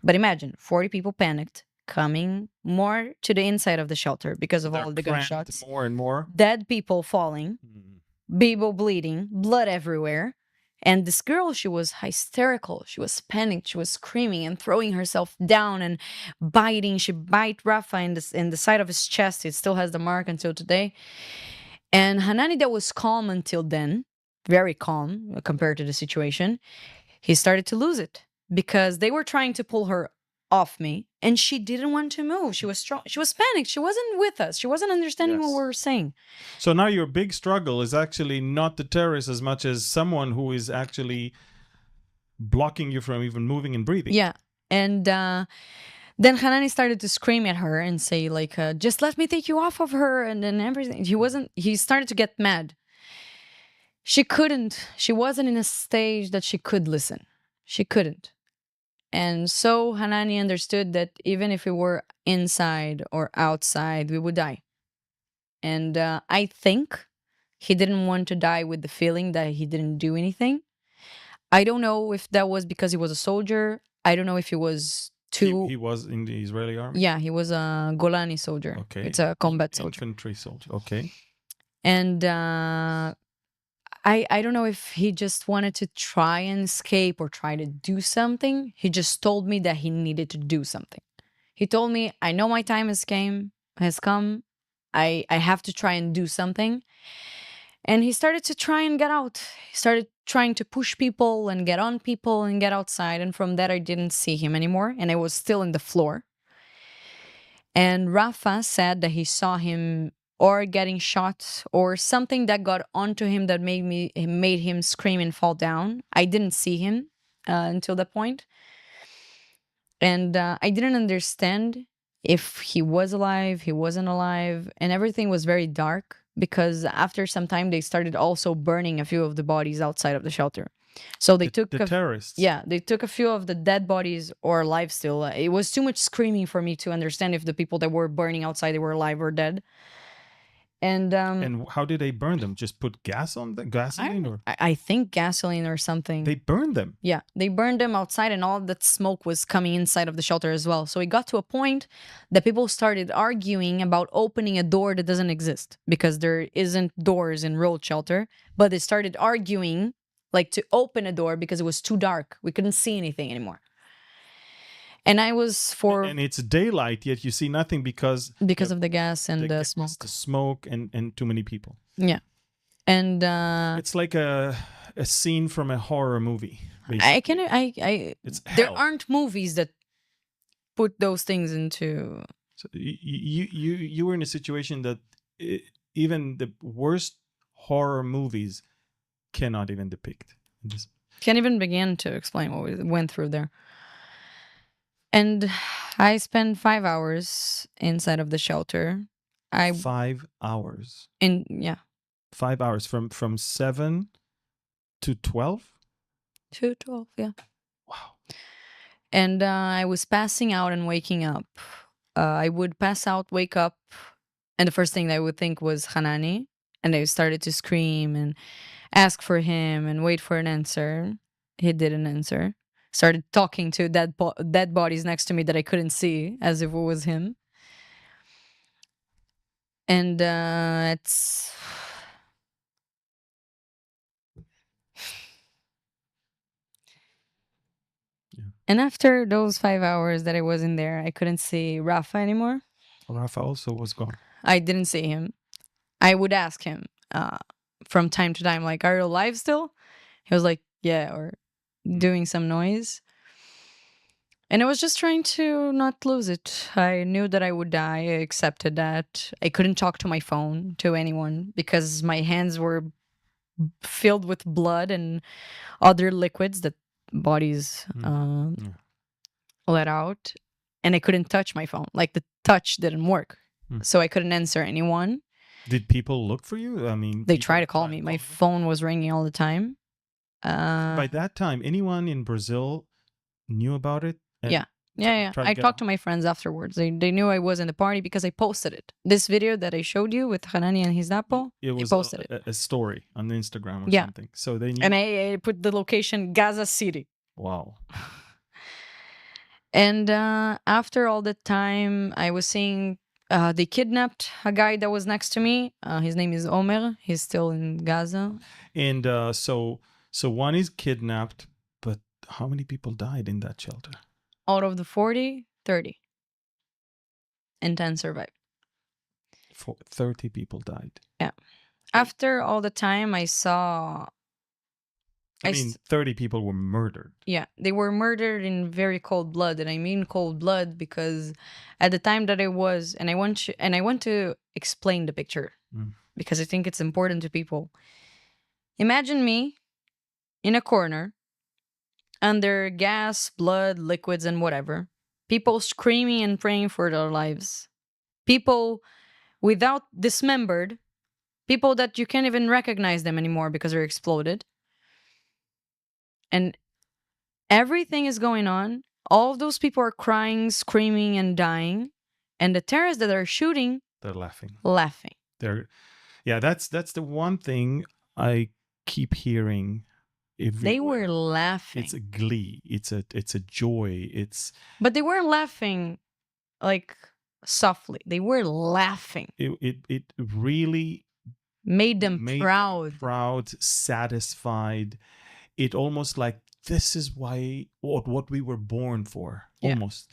But imagine, 40 people panicked, coming more to the inside of the shelter because of all of the gunshots. More and more. Dead people falling, people bleeding, blood everywhere. And this girl, she was hysterical. She was panicked. She was screaming and throwing herself down and biting. She bit Rafa in the side of his chest. It still has the mark until today. And Hanani, that was calm until then, very calm compared to the situation. He started to lose it because they were trying to pull her off me and she didn't want to move. She was strong. She was panicked. She wasn't with us. She wasn't understanding what we were saying. So now your big struggle is actually not the terrorist as much as someone who is actually blocking you from even moving and breathing. Yeah. And then Hanani started to scream at her and say like, just let me take you off of her. And then everything. He started to get mad. She wasn't in a stage that she could listen. She couldn't. And so Hanani understood that even if we were inside or outside, we would die. And I think he didn't want to die with the feeling that he didn't do anything. I don't know if that was because he was a soldier. I don't know if he was too... He was in the Israeli army? Yeah, he was a Golani soldier. Okay. It's a combat soldier. Infantry soldier, okay. And... I don't know if he just wanted to try and escape or try to do something. He just told me that he needed to do something. He told me, I know my time has come. I have to try and do something. And he started to try and get out. He started trying to push people and get on people and get outside. And from that, I didn't see him anymore. And I was still in the floor. And Rafa said that he saw him or getting shot or something that got onto him that made him scream and fall down. I didn't see him until that point. And I didn't understand if he was alive, he wasn't alive, and everything was very dark because after some time they started also burning a few of the bodies outside of the shelter. So they took the terrorists. Yeah, they took a few of the dead bodies or alive still. It was too much screaming for me to understand if the people that were burning outside they were alive or dead. And how did they burn them? Just put gas on the gasoline, or I think gasoline or something. they burned them? Yeah, they burned them outside, and all that smoke was coming inside of the shelter as well. So it got to a point that people started arguing about opening a door that doesn't exist, because there isn't doors in road shelter. But they started arguing like to open a door because it was too dark. We couldn't see anything anymore. And I was And it's daylight, yet you see nothing because of the gas and the smoke. the smoke, and too many people. Yeah. And It's like a scene from a horror movie. It's there hell. aren't movies that put those things into. So you were in a situation that even the worst horror movies cannot even depict. Can't even begin to explain what we went through there. And I spent 5 hours inside of the shelter. 5 hours. 5 hours from 7 to 12. To 12, yeah. Wow. And I was passing out and waking up. I would pass out, wake up, and the first thing that I would think was Hanani. And I started to scream and ask for him and wait for an answer. He didn't answer. Started talking to dead bodies next to me that I couldn't see, as if it was him. And it's... Yeah. And after those 5 hours that I was in there, I couldn't see Rafa anymore. Rafa also was gone. I didn't see him. I would ask him from time to time, like, are you alive still? He was like, yeah, or doing some noise. And I was just trying to not lose it. I knew that I would die. I accepted that. I couldn't talk to my phone to anyone because my hands were filled with blood and other liquids that bodies let out. And I couldn't touch my phone. Like, the touch didn't work. So I couldn't answer anyone. Did people look for you? I mean, they tried to call me. My phone was ringing all the time. By that time, anyone in Brazil knew about it? Yeah. I talked to my friends afterwards. They knew I was in the party because I posted it. This video that I showed you with Hanani and his Napo, I posted it. A story on Instagram or something. So they knew. And I put the location Gaza City. Wow. And after all the time, I was seeing they kidnapped a guy that was next to me. His name is Omer. He's still in Gaza. And so one is kidnapped, but how many people died in that shelter? Out of the 40, 30. And 10 survived. 30 people died. Yeah. After all the time, I saw... 30 people were murdered. Yeah, they were murdered in very cold blood. And I mean cold blood because at the time that I was... And I want to explain the picture because I think it's important to people. Imagine me in a corner under gas, blood, liquids, and whatever. People screaming and praying for their lives. People without dismembered. People that you can't even recognize them anymore because they're exploded. And everything is going on. All of those people are crying, screaming, and dying. And the terrorists that are shooting... They're laughing. That's the one thing I keep hearing. They were laughing. It's a glee. It's a joy. But they weren't laughing like softly. They were laughing. It really made them proud, satisfied. It almost like this is why what we were born for. Yeah. Almost,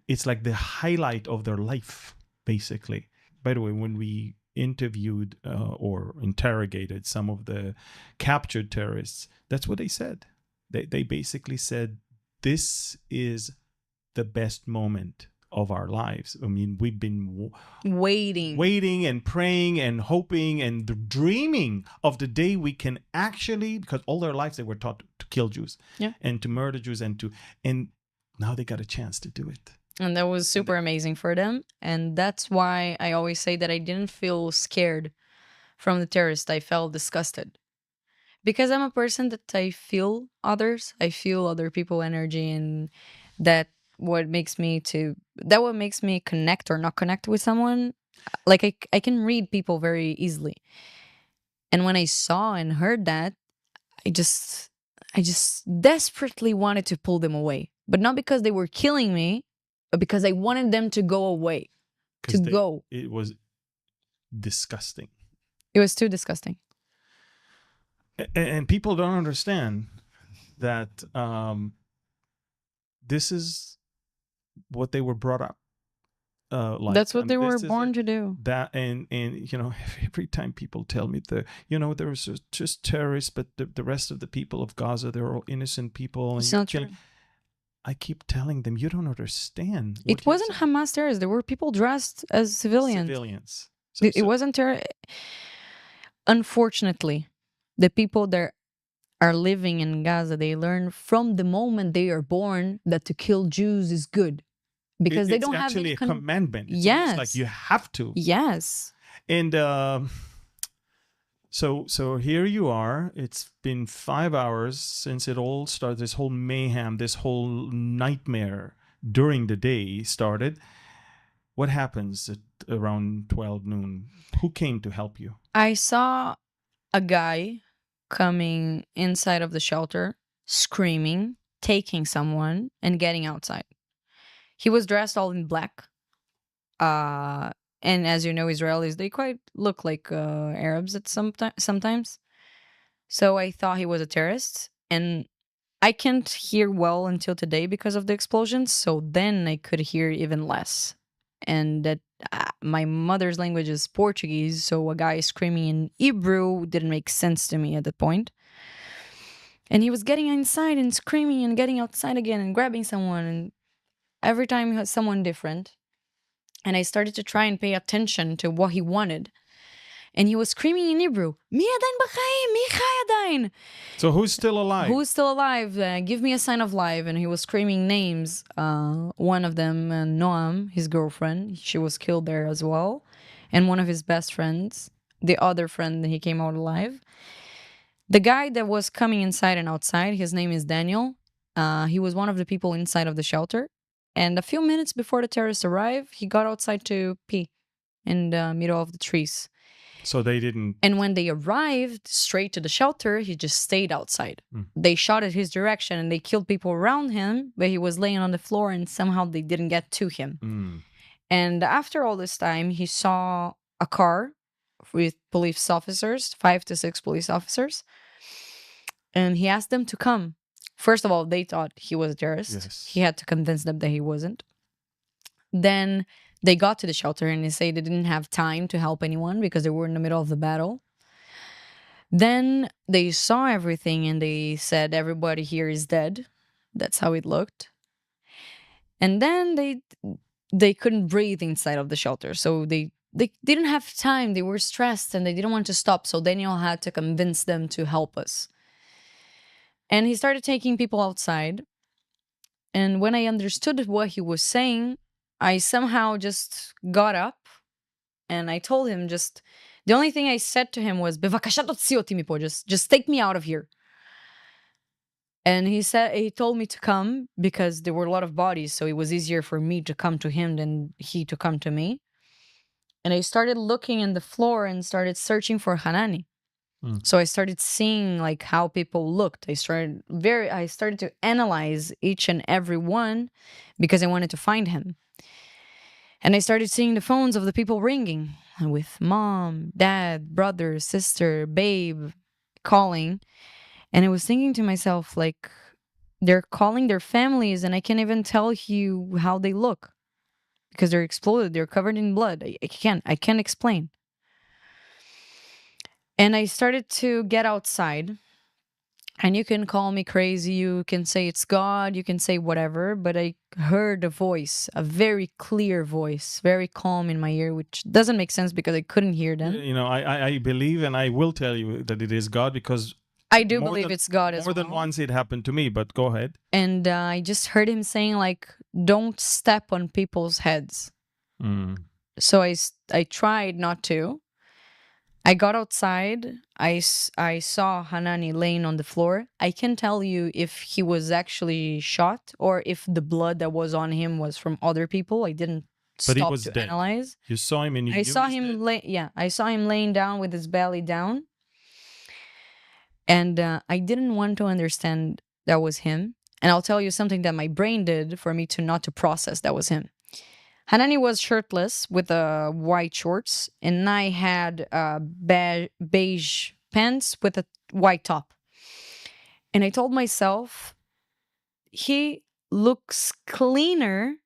it's like the highlight of their life, basically. By the way, when we interviewed or interrogated some of the captured terrorists, that's what they said. They basically said, this is the best moment of our lives. I mean, we've been waiting and praying and hoping and dreaming of the day we can actually, because all their lives they were taught to kill Jews and to murder Jews and now they got a chance to do it. And that was super amazing for them. And that's why I always say that I didn't feel scared from the terrorists. I felt disgusted. Because I'm a person that I feel others. I feel other people's energy, and what makes me connect or not connect with someone. like I can read people very easily. And when I saw and heard that, I just I just desperately wanted to pull them away. But not because they were killing me, but because I wanted them to go away. To go. It was disgusting. It was too disgusting. And people don't understand that this is what they were brought up like. That's what they were born to do. That and every time people tell me there was just terrorists, but the rest of the people of Gaza, they're all innocent people, and It's you're not true. killing. I keep telling them, you don't understand. It wasn't Hamas terrorists. There were people dressed as civilians. It wasn't terror. Unfortunately, the people that are living in Gaza, they learn from the moment they are born that to kill Jews is good. Because they don't have actually a commandment. It's yes, like you have to. Yes. And so here you are. It's been 5 hours since it all started. This whole mayhem, this whole nightmare during the day started. What happens at around 12 noon? Who came to help you? I saw a guy coming inside of the shelter, screaming, taking someone, and getting outside. He was dressed all in black. And as you know, Israelis, they quite look like Arabs at sometimes. So I thought he was a terrorist. And I can't hear well until today because of the explosions. So then I could hear even less. And that my mother's language is Portuguese. So a guy screaming in Hebrew didn't make sense to me at that point. And he was getting inside and screaming and getting outside again and grabbing someone. And every time he had someone different. And I started to try and pay attention to what he wanted. And he was screaming in Hebrew, Mi adain b'chaim, mi chai adain. So who's still alive? Who's still alive? Give me a sign of life. And he was screaming names. One of them, Noam, his girlfriend, she was killed there as well. And one of his best friends, the other friend, he came out alive. The guy that was coming inside and outside, his name is Daniel. He was one of the people inside of the shelter. And a few minutes before the terrorists arrived, he got outside to pee in the middle of the trees. So they didn't... And when they arrived straight to the shelter, he just stayed outside. They shot at his direction and they killed people around him, but he was laying on the floor and somehow they didn't get to him. And after all this time, he saw a car with police officers, 5 to 6 police officers. And he asked them to come. First of all, they thought he was a terrorist. Yes. He had to convince them that he wasn't. Then they got to the shelter and they say they didn't have time to help anyone because they were in the middle of the battle. Then they saw everything and they said everybody here is dead. That's how it looked. And then they couldn't breathe inside of the shelter. So they didn't have time. They were stressed and they didn't want to stop. So Daniel had to convince them to help us. And he started taking people outside. And when I understood what he was saying, I somehow just got up and I told him the only thing I said to him was, "Bevakasha totzi oti mipo, just take me out of here." And he told me to come because there were a lot of bodies. So it was easier for me to come to him than he to come to me. And I started looking in the floor and started searching for Hanani. So I started seeing like how people looked. I started to analyze each and every one because I wanted to find him. And I started seeing the phones of the people ringing with mom, dad, brother, sister, babe calling. And I was thinking to myself, like, they're calling their families and I can't even tell you how they look because they're exploded. They're covered in blood. I can't explain. And I started to get outside. And you can call me crazy, you can say it's God, you can say whatever, but I heard a voice, a very clear voice, very calm in my ear, which doesn't make sense because I couldn't hear them. I believe and I will tell you that it is God because... I do believe it's God as well. More than once it happened to me, but go ahead. And I just heard him saying like, don't step on people's heads. So I tried not to. I got outside. I saw Hanani laying on the floor. I can't tell you if he was actually shot or if the blood that was on him was from other people. I didn't But he stop was to dead. analyze. You saw him and you I knew saw he's him dead? I saw him laying down with his belly down, and I didn't want to understand that was him. And I'll tell you something that my brain did for me to not to process that was him. Hanani was shirtless with white shorts, and I had beige pants with a white top. And I told myself, he looks cleaner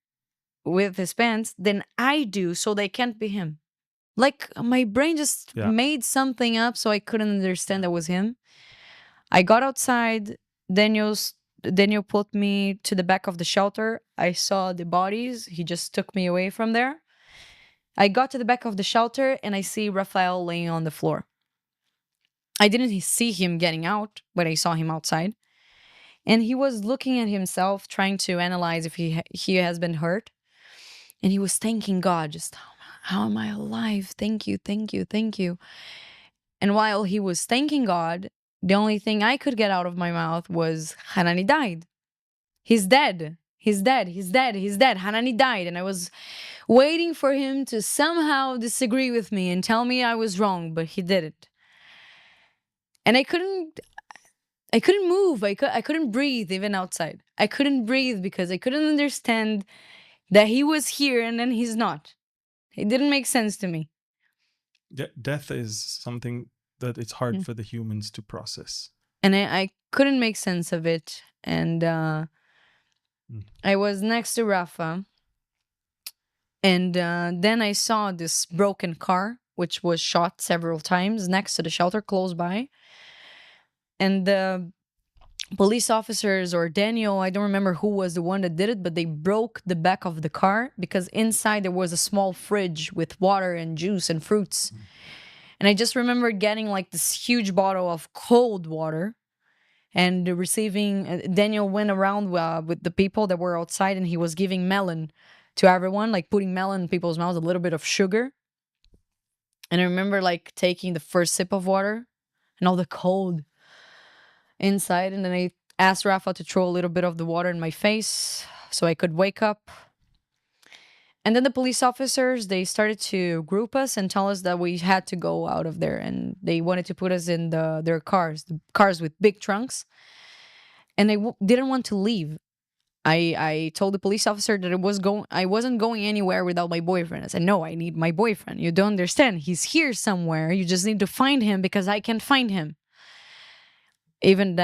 with his pants than I do, so they can't be him. Like my brain just made something up, so I couldn't understand that was him. I got outside. Daniel put me to the back of the shelter. I saw the bodies. He just took me away from there. I got to the back of the shelter and I see Rafael laying on the floor. I didn't see him getting out, but I saw him outside. And he was looking at himself, trying to analyze if he has been hurt. And he was thanking God, just, how am I alive? Thank you, thank you, thank you. And while he was thanking God, the only thing I could get out of my mouth was, Hanani died. He's dead. He's dead. He's dead. He's dead. Hanani died. And I was waiting for him to somehow disagree with me and tell me I was wrong, but he didn't. And I couldn't move. I couldn't breathe even outside. I couldn't breathe because I couldn't understand that he was here and then he's not. It didn't make sense to me. Death is something that it's hard for the humans to process. And I couldn't make sense of it. And I was next to Rafa. And then I saw this broken car, which was shot several times next to the shelter close by. And the police officers or Daniel, I don't remember who was the one that did it, but they broke the back of the car because inside there was a small fridge with water and juice and fruits. And I just remember getting like this huge bottle of cold water and receiving. Daniel went around with the people that were outside and he was giving melon to everyone, like putting melon in people's mouths, a little bit of sugar. And I remember like taking the first sip of water and all the cold inside. And then I asked Rafa to throw a little bit of the water in my face so I could wake up. And then the police officers, they started to group us and tell us that we had to go out of there. And they wanted to put us in their cars, the cars with big trunks. And I didn't want to leave. I told the police officer that I wasn't going anywhere without my boyfriend. I said, no, I need my boyfriend. You don't understand. He's here somewhere. You just need to find him because I can't find him. Even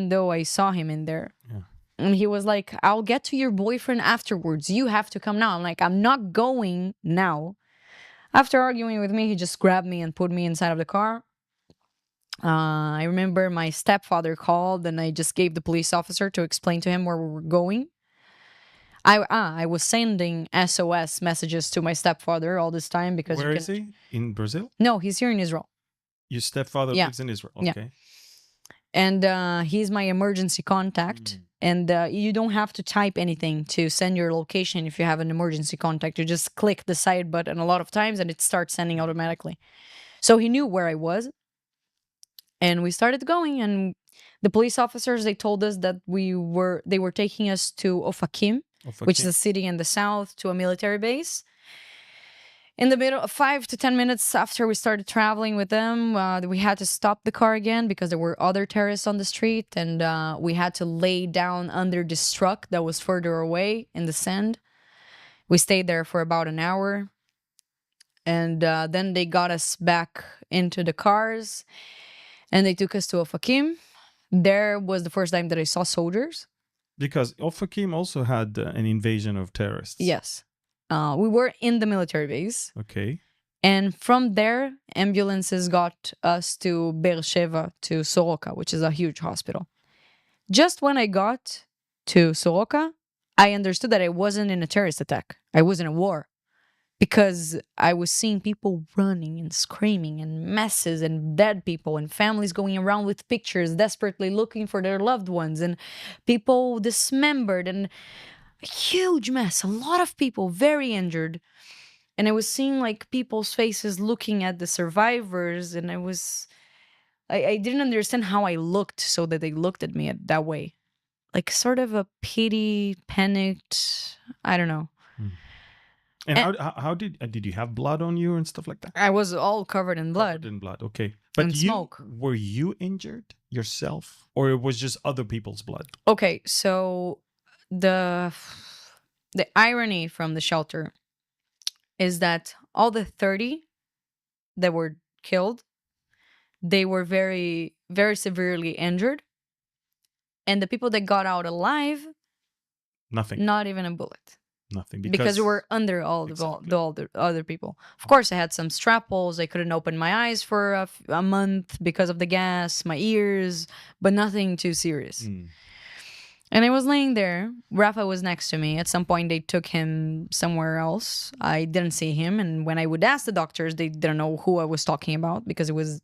though I saw him in there. Yeah. And he was like, I'll get to your boyfriend afterwards. You have to come now. I'm like, I'm not going now. After arguing with me, he just grabbed me and put me inside of the car. I remember my stepfather called and I just gave the police officer to explain to him where we were going. I was sending SOS messages to my stepfather all this time because Where is he? In Brazil? No, he's here in Israel. Your stepfather lives in Israel. Okay. Yeah. And he's my emergency contact. And you don't have to type anything to send your location if you have an emergency contact. You just click the side button a lot of times and it starts sending automatically. So he knew where I was. And we started going. And the police officers, they told us that they were taking us to Ofakim, which is a city in the south, to a military base. In the middle of 5 to 10 minutes after we started traveling with them, we had to stop the car again because there were other terrorists on the street. And we had to lay down under this truck that was further away in the sand. We stayed there for about an hour. And then they got us back into the cars. And they took us to Ofakim. There was the first time that I saw soldiers. Because Ofakim also had an invasion of terrorists. Yes. We were in the military base. Okay. And from there, ambulances got us to Beersheba, to Soroka, which is a huge hospital. Just when I got to Soroka, I understood that I wasn't in a terrorist attack. I was in a war. Because I was seeing people running and screaming and messes and dead people and families going around with pictures, desperately looking for their loved ones and people dismembered and a huge mess. A lot of people very injured. And I was seeing like people's faces looking at the survivors. And I didn't understand how I looked so that they looked at me that way. Like sort of a pity, panicked, I don't know. And how did you have blood on you and stuff like that? I was all covered in blood. Covered in blood. Okay. But And smoke. Were you injured yourself, or it was just other people's blood? Okay, so the irony from the shelter is that all the 30 that were killed, they were very, very severely injured. And the people that got out alive, Nothing. not even a bullet. Nothing. Because we were under all the other people. Of course, I had some strapples. I couldn't open my eyes for a month because of the gas, my ears, but nothing too serious. And I was laying there. Rafa was next to me. At some point, they took him somewhere else. I didn't see him. And when I would ask the doctors, they didn't know who I was talking about because it was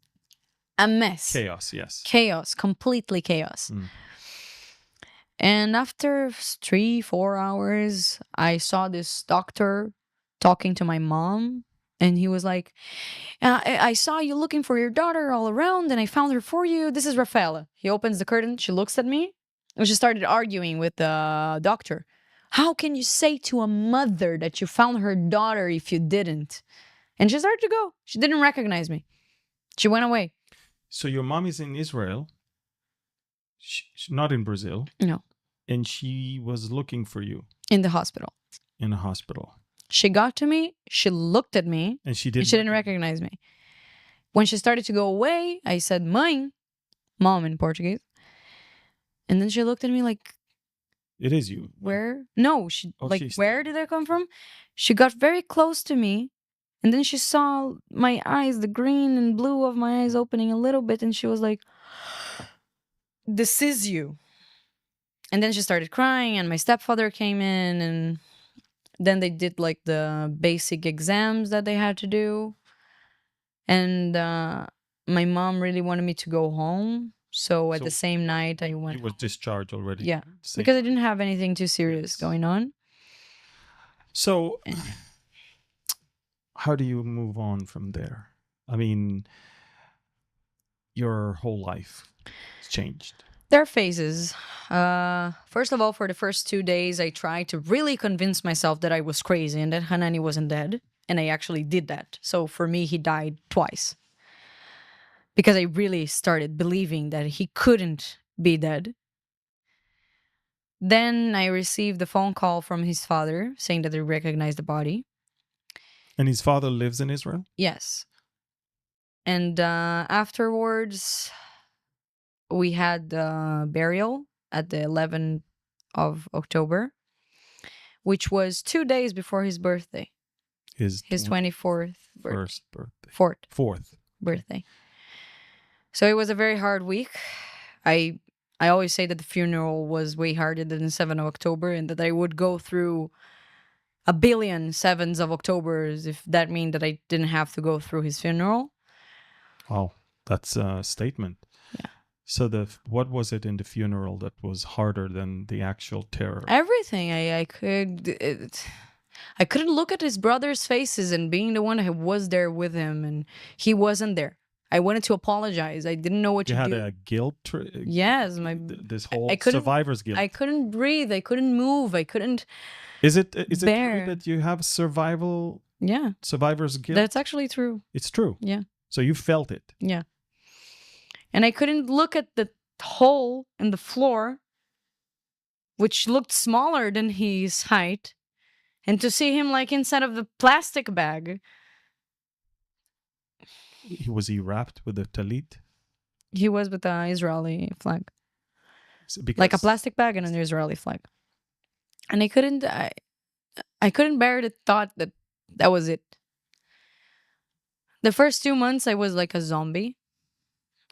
a mess. Chaos, yes. Chaos, completely chaos. And after 3-4 hours, I saw this doctor talking to my mom. And he was like, I saw you looking for your daughter all around and I found her for you. This is Rafaela. He opens the curtain. She looks at me. And she started arguing with the doctor. How can you say to a mother that you found her daughter if you didn't? And she started to go. She didn't recognize me. She went away. So your mom is in Israel. She's not in Brazil. No. And she was looking for you. In the hospital. In a hospital. She got to me. She looked at me. And she didn't recognize me. When she started to go away, I said, mãe. Mom in Portuguese. And then she looked at me like, it is you. Where? No, where did I come from? She got very close to me. And then she saw my eyes, the green and blue of my eyes opening a little bit. And she was like, this is you. And then she started crying and my stepfather came in. And then they did like the basic exams that they had to do. And my mom really wanted me to go home. So at the same night, I went. You was discharged already. Yeah, because I didn't have anything too serious going on. So, how do you move on from there? I mean, your whole life has changed. There are phases. First of all, for the first 2 days, I tried to really convince myself that I was crazy and that Hanani wasn't dead. And I actually did that. So for me, he died twice. Because I really started believing that he couldn't be dead. Then I received a phone call from his father saying that they recognized the body. And his father lives in Israel? Yes. And afterwards, we had the burial at the 11th of October, which was 2 days before his birthday. His 24th birthday. Fourth birthday. So it was a very hard week. I always say that the funeral was way harder than the 7th of October and that I would go through a billion 7s of Octobers if that meant that I didn't have to go through his funeral. Wow, that's a statement. Yeah. So what was it in the funeral that was harder than the actual terror? Everything. I couldn't look at his brother's faces and being the one who was there with him and he wasn't there. I wanted to apologize. I didn't know what to do. You had a guilt trip? Yes. This whole survivor's guilt. I couldn't breathe. I couldn't move. I couldn't Is it true that you have survivor's guilt? That's actually true. It's true? Yeah. So you felt it? Yeah. And I couldn't look at the hole in the floor, which looked smaller than his height, and to see him like inside of the plastic bag. Was he wrapped with a talit? He was with the Israeli flag. Because like a plastic bag and an Israeli flag. And I couldn't bear the thought that that was it. The first 2 months, I was like a zombie.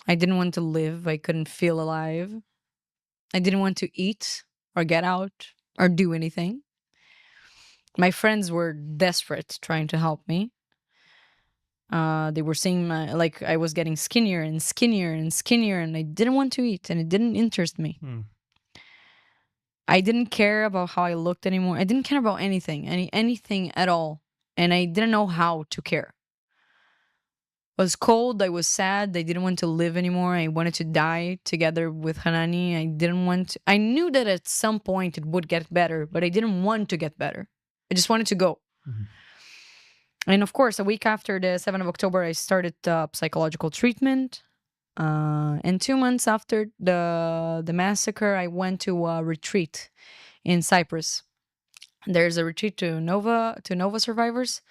I didn't want to live. I couldn't feel alive. I didn't want to eat or get out or do anything. My friends were desperate trying to help me. They were seeing like I was getting skinnier and skinnier and skinnier, and I didn't want to eat, and it didn't interest me. I didn't care about how I looked anymore. I didn't care about anything at all, and I didn't know how to care. I was cold. I was sad. I didn't want to live anymore. I wanted to die together with Hanani. I knew that at some point it would get better, but I didn't want to get better. I just wanted to go. And of course, a week after the 7th of October, I started psychological treatment. And 2 months after the massacre, I went to a retreat in Cyprus. There's a retreat to Nova survivors.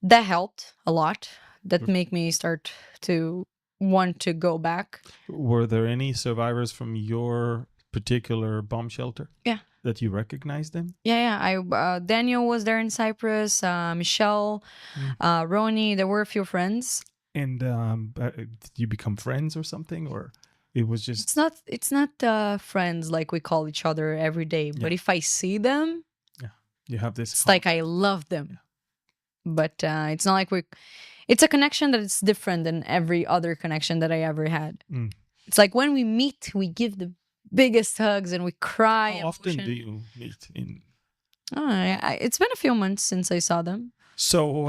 That helped a lot. That made me start to want to go back. Were there any survivors from your particular bomb shelter? Yeah. That you recognize them? Yeah. I Daniel was there in Cyprus. Michelle, Roni. There were a few friends. And did you become friends or something, or it was just? It's not friends like we call each other every day. But if I see them, you have this. It's like I love them. Yeah. But it's not like it's a connection that is different than every other connection that I ever had. It's like when we meet, we give the biggest hugs and we cry. How often do you meet? It's been a few months since I saw them. So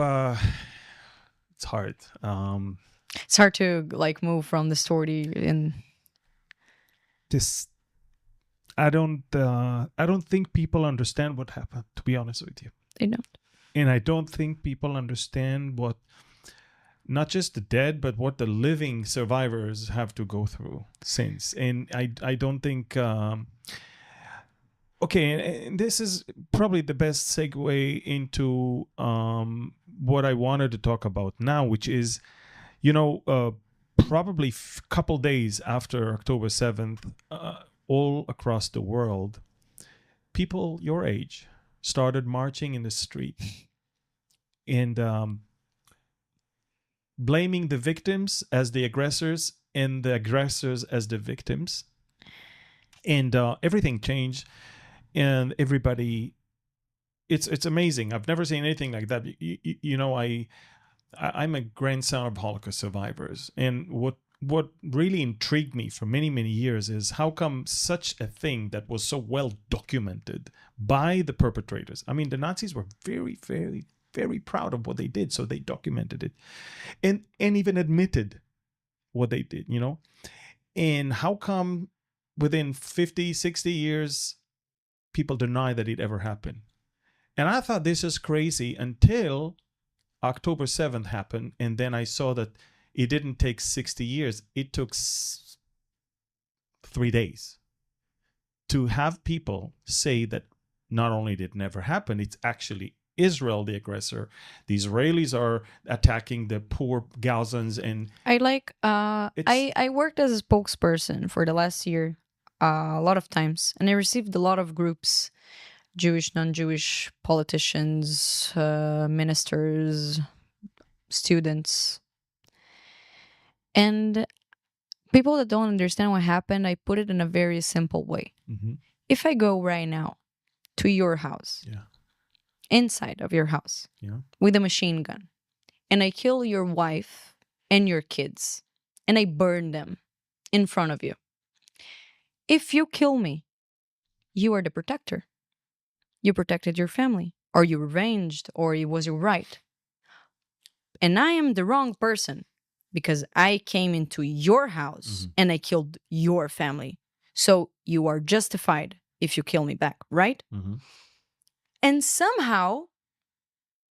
it's hard. It's hard to like move from the story in this. I don't think people understand what happened, to be honest with you. They don't. And I don't think people understand what, not just the dead, but what the living survivors have to go through since. And I don't think... okay, and this is probably the best segue into what I wanted to talk about now, which is, probably a couple days after October 7th, all across the world, people your age started marching in the street and blaming the victims as the aggressors and the aggressors as the victims. And everything changed, and everybody, it's amazing. I've never seen anything like that. I'm a grandson of Holocaust survivors, and what really intrigued me for many, many years is how come such a thing that was so well documented by the perpetrators. I mean, the Nazis were very, very, very proud of what they did, so they documented it and even admitted what they did, And how come within 50, 60 years, people deny that it ever happened? And I thought this is crazy until October 7th happened, and then I saw that it didn't take 60 years. It took 3 days to have people say that not only did it never happen, it's actually Israel the aggressor. The Israelis are attacking the poor Gazans. And I worked as a spokesperson for the last year a lot of times, and I received a lot of groups, Jewish, non-Jewish politicians, ministers, students. And people that don't understand what happened, I put it in a very simple way. Mm-hmm. If I go right now to your house, inside of your house, with a machine gun, and I kill your wife and your kids, and I burn them in front of you, if you kill me, you are the protector. You protected your family, or you revenged, or it was your right. And I am the wrong person, because I came into your house and I killed your family. So you are justified if you kill me back, right? Mm-hmm. And somehow,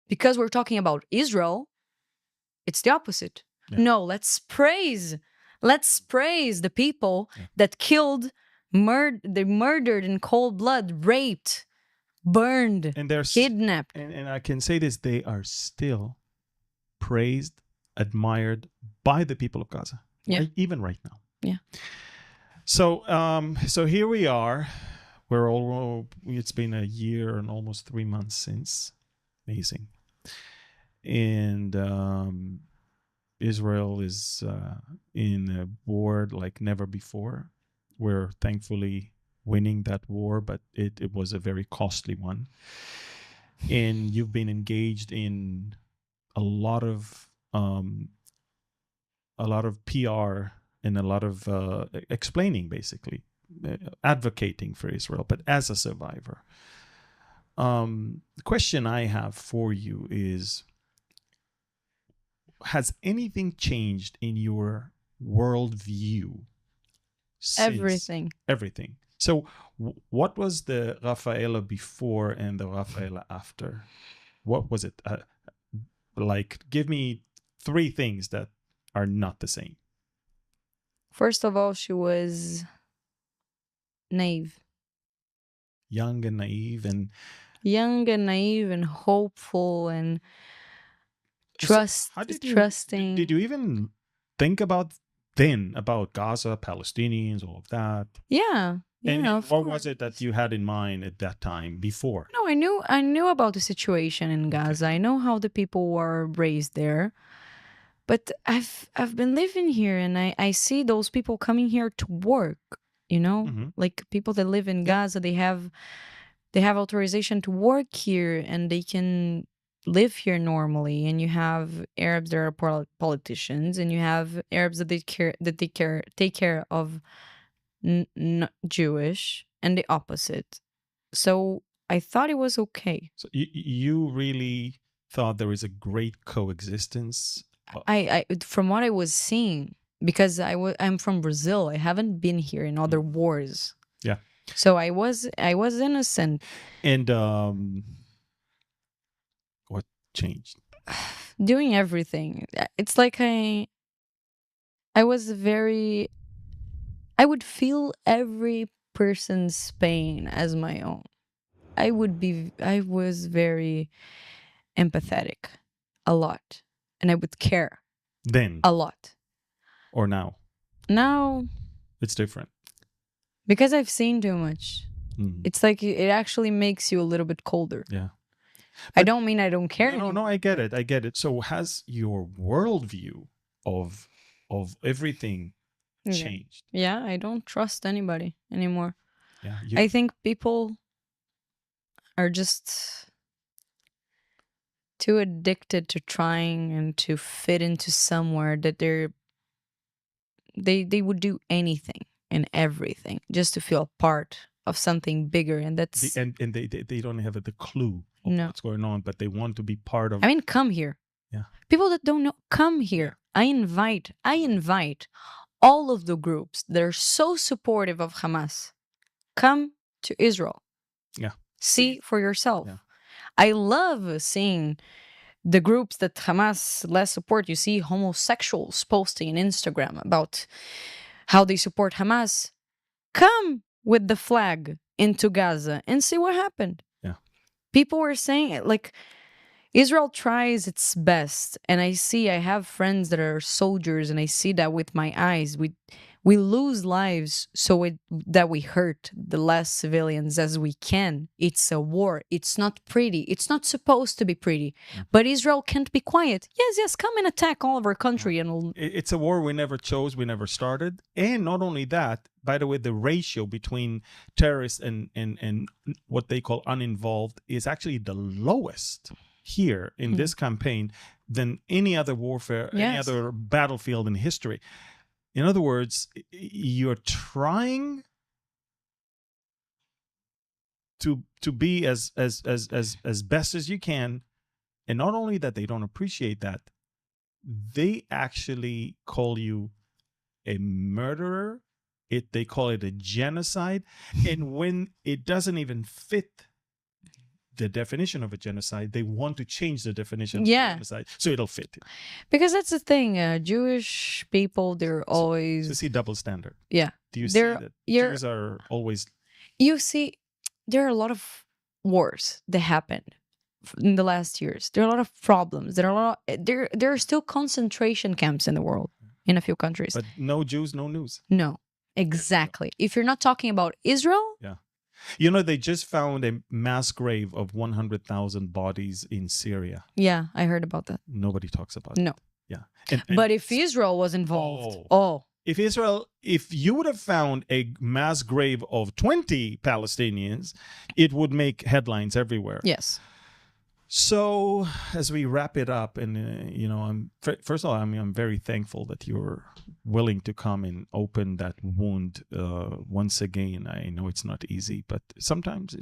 because we're talking about Israel, it's the opposite. Yeah. No, let's praise the people that killed, they murdered in cold blood, raped, burned, and kidnapped. And I can say this, they are still praised, admired by the people of Gaza, right? Even right now. Yeah. So here we are. It's been a year and almost 3 months since. Amazing. And Israel is in a war like never before. We're thankfully winning that war, but it was a very costly one. And you've been engaged in a lot of PR and a lot of explaining, basically, advocating for Israel, but as a survivor. The question I have for you is, has anything changed in your worldview? Everything. So what was the Rafaela before and the Rafaela after? What was it? Like, give me 3 things that are not the same. First of all, she was naive. Young and naive and Hopeful and So how trusting. did you even think about Gaza, Palestinians, all of that? Yeah, And of what course. was it that you had in mind at that time before? No, I knew about the situation in Gaza. I know how the people were raised there. But I've been living here, and I see those people coming here to work, Mhm. like people that live in Gaza, they have authorization to work here, and they can live here normally. And you have Arabs that are politicians, and you have Arabs that take care of Jewish, and the opposite. So I thought it was okay. So you really thought there is a great coexistence? I from what I was seeing, because I'm from Brazil. I haven't been here in other wars. Yeah. So I was innocent. And what changed? Doing everything. It's like I was very, I would feel every person's pain as my own. I was very empathetic a lot, and I would care Then a lot. or now? Now, It's different. because I've seen too much, it's like it actually makes you a little bit colder. Yeah. I don't mean I don't care. No, I get it. So has your worldview of everything changed? Yeah, I don't trust anybody anymore. Yeah. I think people are just too addicted to trying and to fit into somewhere that they would do anything and everything just to feel part of something bigger, and that's and they don't have the clue of No. what's going on, but they want to be part of. I mean, come here. Yeah. People that don't know, come here. I invite all of the groups that are so supportive of Hamas. Come to Israel. Yeah. See for yourself. Yeah. I love seeing the groups that Hamas less support. You see homosexuals posting on Instagram about how they support Hamas. Come with the flag into Gaza and see what happened. Yeah. People were saying, like, Israel tries its best, and I have friends that are soldiers, and I see that with my eyes. We lose lives that we hurt the less civilians as we can. It's a war. It's not pretty. It's not supposed to be pretty. But Israel can't be quiet. Yes, come and attack all of our country. And It's a war we never chose, we never started. And not only that, by the way, the ratio between terrorists and what they call uninvolved is actually the lowest here in this campaign than any other warfare, any other battlefield in history. In other words, you're trying to be as best as you can, and not only that, they don't appreciate that, they actually call you a murderer. They call it a genocide, and when it doesn't even fit the definition of a genocide, they want to change the definition of genocide so it'll fit. Because that's the thing, Jewish people, they're always... So see double standard. Yeah. Do you see that Jews are always... You see, there are a lot of wars that happened in the last years. There are a lot of problems. There are still concentration camps in the world, in a few countries. But no Jews, no news. No, exactly. If you're not talking about Israel... Yeah. You know, they just found a mass grave of 100,000 bodies in Syria. Yeah, I heard about that. Nobody talks about it. No. Yeah. But if Israel was involved... If you would have found a mass grave of 20 Palestinians, it would make headlines everywhere. Yes. So as we wrap it up, and first of all, I'm very thankful that you're willing to come and open that wound once again. I know it's not easy, but sometimes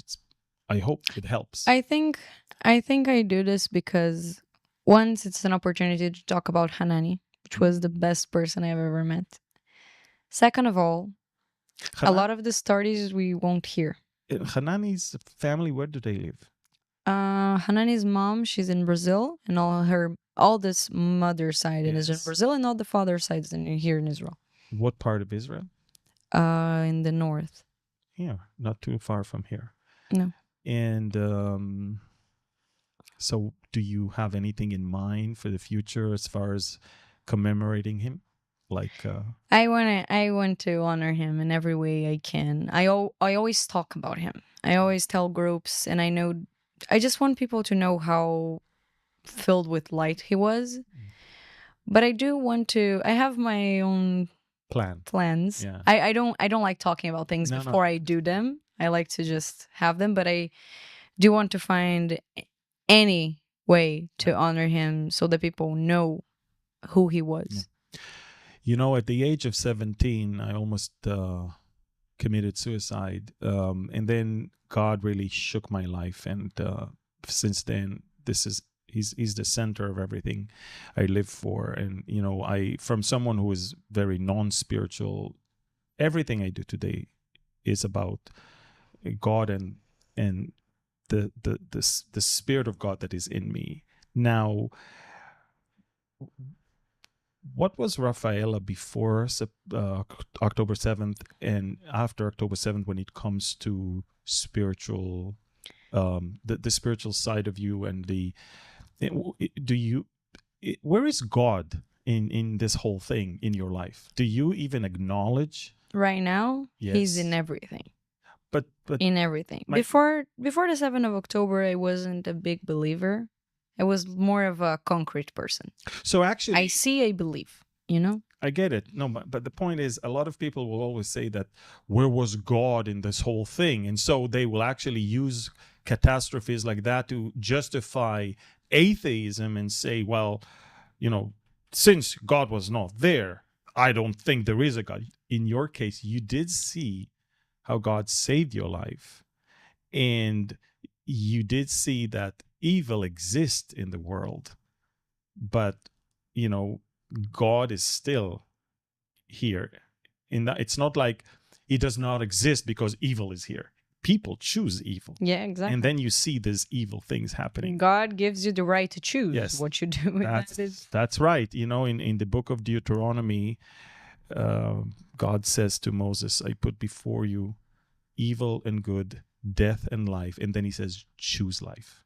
I hope it helps. I think I do this because once it's an opportunity to talk about Hanani, which was the best person I've ever met. Second of all, a lot of the stories we won't hear. Hanani's family, where do they live? Hanani's mom, she's in Brazil, and all this mother side is in Yes. Brazil, and all the father side is here in Israel. What part of Israel? In the north. Here, not too far from here. No. And so do you have anything in mind for the future as far as commemorating him? Like I want to honor him in every way I can. I always talk about him. I always tell groups, and I just want people to know how filled with light he was. But I do want to. I have my own plans. Yeah. I don't like talking about things No, before no. I do them. I like to just have them, but I do want to find any way to honor him so that people know who he was. You know, at the age of 17, I almost committed suicide. And then God really shook my life. And since then, he's the center of everything I live for. And, you know, from someone who is very non-spiritual, everything I do today is about God and the Spirit of God that is in me. Now, what was Rafaela before October 7th and after October 7th when it comes to spiritual, the spiritual side of you and where is God in this whole thing in your life? Do you even acknowledge? Right now, he's in Yes. everything. But In everything. Before the 7th of October, I wasn't a big believer. I was more of a concrete person. so actually, I see, I believe, you know? I get it. No, but the point is, a lot of people will always say that where was God in this whole thing? And so they will actually use catastrophes like that to justify atheism and say, well, you know, since God was not there, I don't think there is a God. In your case, you did see how God saved your life. And you did see that evil exists in the world. But, you know, God is still here. It's not like he does not exist because evil is here. People choose evil. Yeah, exactly. And then you see these evil things happening. God gives you the right to choose what you do with That's right. You know, in the book of Deuteronomy, God says to Moses, I put before you evil and good, death and life. And then he says, choose life.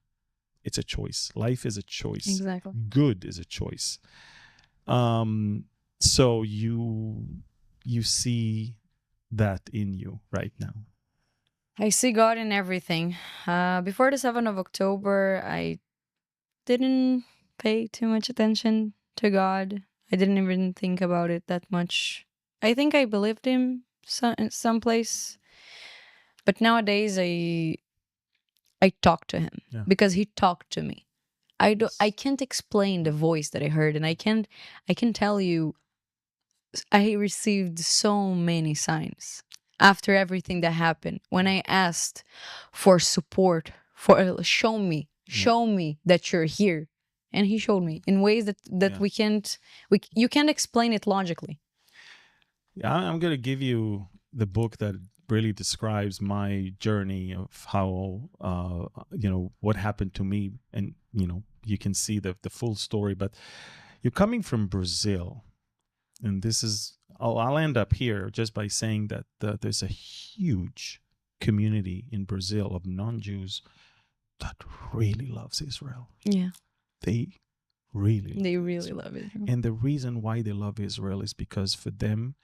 It's a choice. Life is a choice. Exactly. Good is a choice. So you see that in you right now. I see God in everything. Before the 7th of October, I didn't pay too much attention to God. I didn't even think about it that much. I think I believed him in some place. But nowadays, I talk to him because he talked to me. I can't explain the voice that I heard, and I can tell you I received so many signs after everything that happened. When I asked for support, for show me that you're here, and he showed me in ways that you can't explain it logically. Yeah, I'm going to give you the book that really describes my journey of how what happened to me, and you can see the full story. But you're coming from Brazil, and this is I'll end up here just by saying that there's a huge community in Brazil of non-Jews that really loves Israel. Yeah, they really love Israel. And the reason why they love Israel is because for them,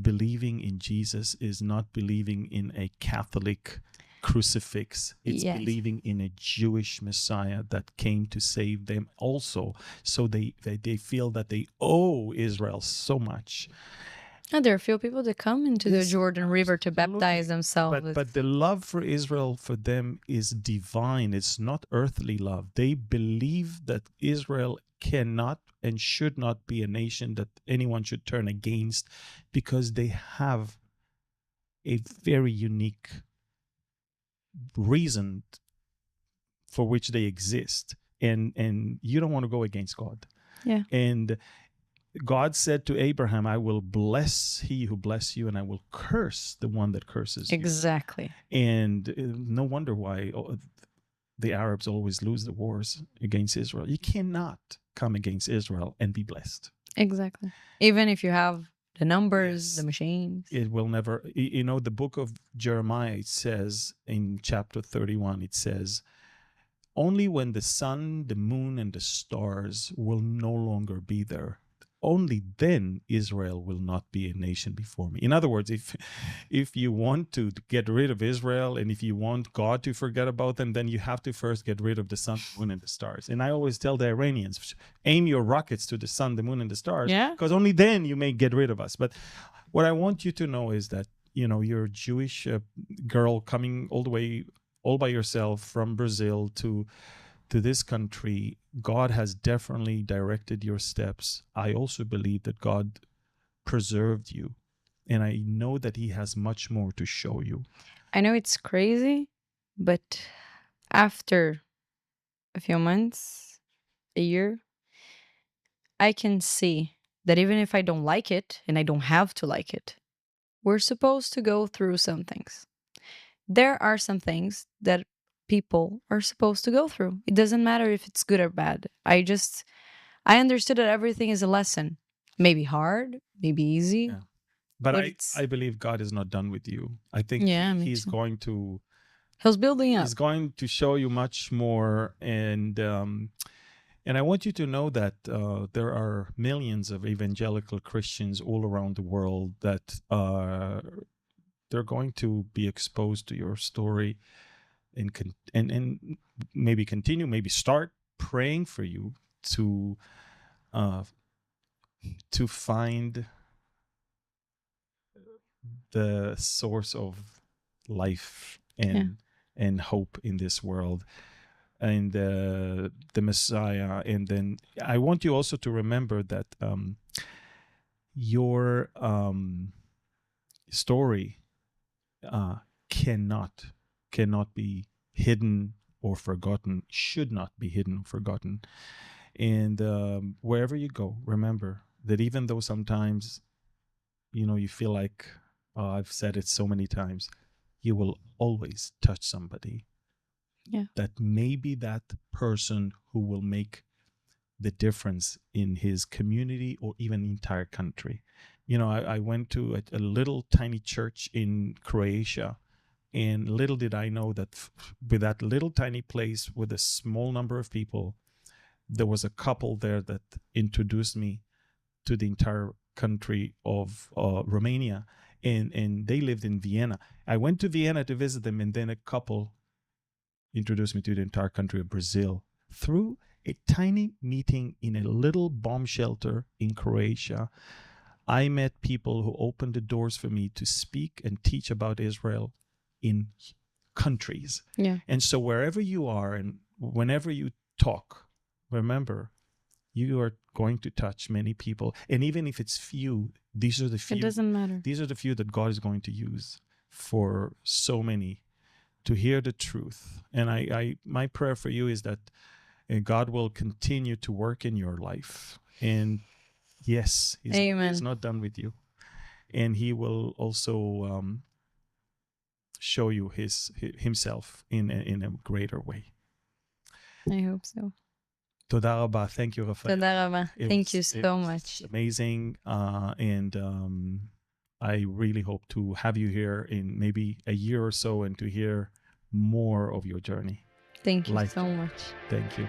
believing in Jesus is not believing in a Catholic crucifix. It's believing in a Jewish Messiah that came to save them also. So they feel that they owe Israel so much. And there are a few people that come into the Jordan River to baptize themselves. But the love for Israel for them is divine. It's not earthly love. They believe that Israel cannot and should not be a nation that anyone should turn against, because they have a very unique reason for which they exist. And you don't want to go against God. Yeah. And God said to Abraham, I will bless he who bless you, and I will curse the one that curses you. Exactly. And no wonder why the Arabs always lose the wars against Israel. You cannot come against Israel and be blessed. Exactly. Even if you have the numbers, Yes. the machines. It will never, you know, the book of Jeremiah, it says in chapter 31, it says, only when the sun, the moon, and the stars will no longer be there, only then Israel will not be a nation before me. In other words, if you want to get rid of Israel, and if you want God to forget about them, then you have to first get rid of the sun, the moon, and the stars. And I always tell the Iranians, aim your rockets to the sun, the moon, and the stars, Yeah. because only then you may get rid of us. But what I want you to know is that, you know, you're a Jewish girl coming all the way, all by yourself from Brazil to this country. God has definitely directed your steps. I also believe that God preserved you, and I know that he has much more to show you. I know it's crazy, but after a few months, a year, I can see that even if I don't like it, and I don't have to like it, we're supposed to go through some things. There are some things that people are supposed to go through. It doesn't matter if it's good or bad. I understood that everything is a lesson. Maybe hard, maybe easy. Yeah. But it's I believe God is not done with you. I think Yeah, me he's too. going to He's building up. he's going to show you much more. And I want you to know that there are millions of evangelical Christians all around the world that they're going to be exposed to your story, and maybe continue, maybe start praying for you to find the source of life and hope in this world, and the Messiah. And then I want you also to remember that your story cannot be hidden or forgotten, should not be hidden or forgotten. And wherever you go, remember that even though sometimes, you know, you feel like, oh, I've said it so many times, you will always touch somebody. Yeah. That may be that person who will make the difference in his community or even the entire country. You know, I went to a little tiny church in Croatia, and little did I know that with that little tiny place with a small number of people, there was a couple there that introduced me to the entire country of Romania, and they lived in Vienna. I went to Vienna to visit them, and then a couple introduced me to the entire country of Brazil through a tiny meeting in a little bomb shelter in Croatia. I met people who opened the doors for me to speak and teach about Israel in countries. Yeah. And so wherever you are and whenever you talk, remember, you are going to touch many people. And even if it's few, these are the few. It doesn't matter. These are the few that God is going to use for so many to hear the truth. And my prayer for you is that God will continue to work in your life. And yes, he's not done with you. And he will also show you himself in a greater way. I hope so. Toda rabba. Thank you, Rafaela. Toda rabba. Thank you so much. Amazing. And I really hope to have you here in maybe a year or so and to hear more of your journey. Thank you so much. Thank you.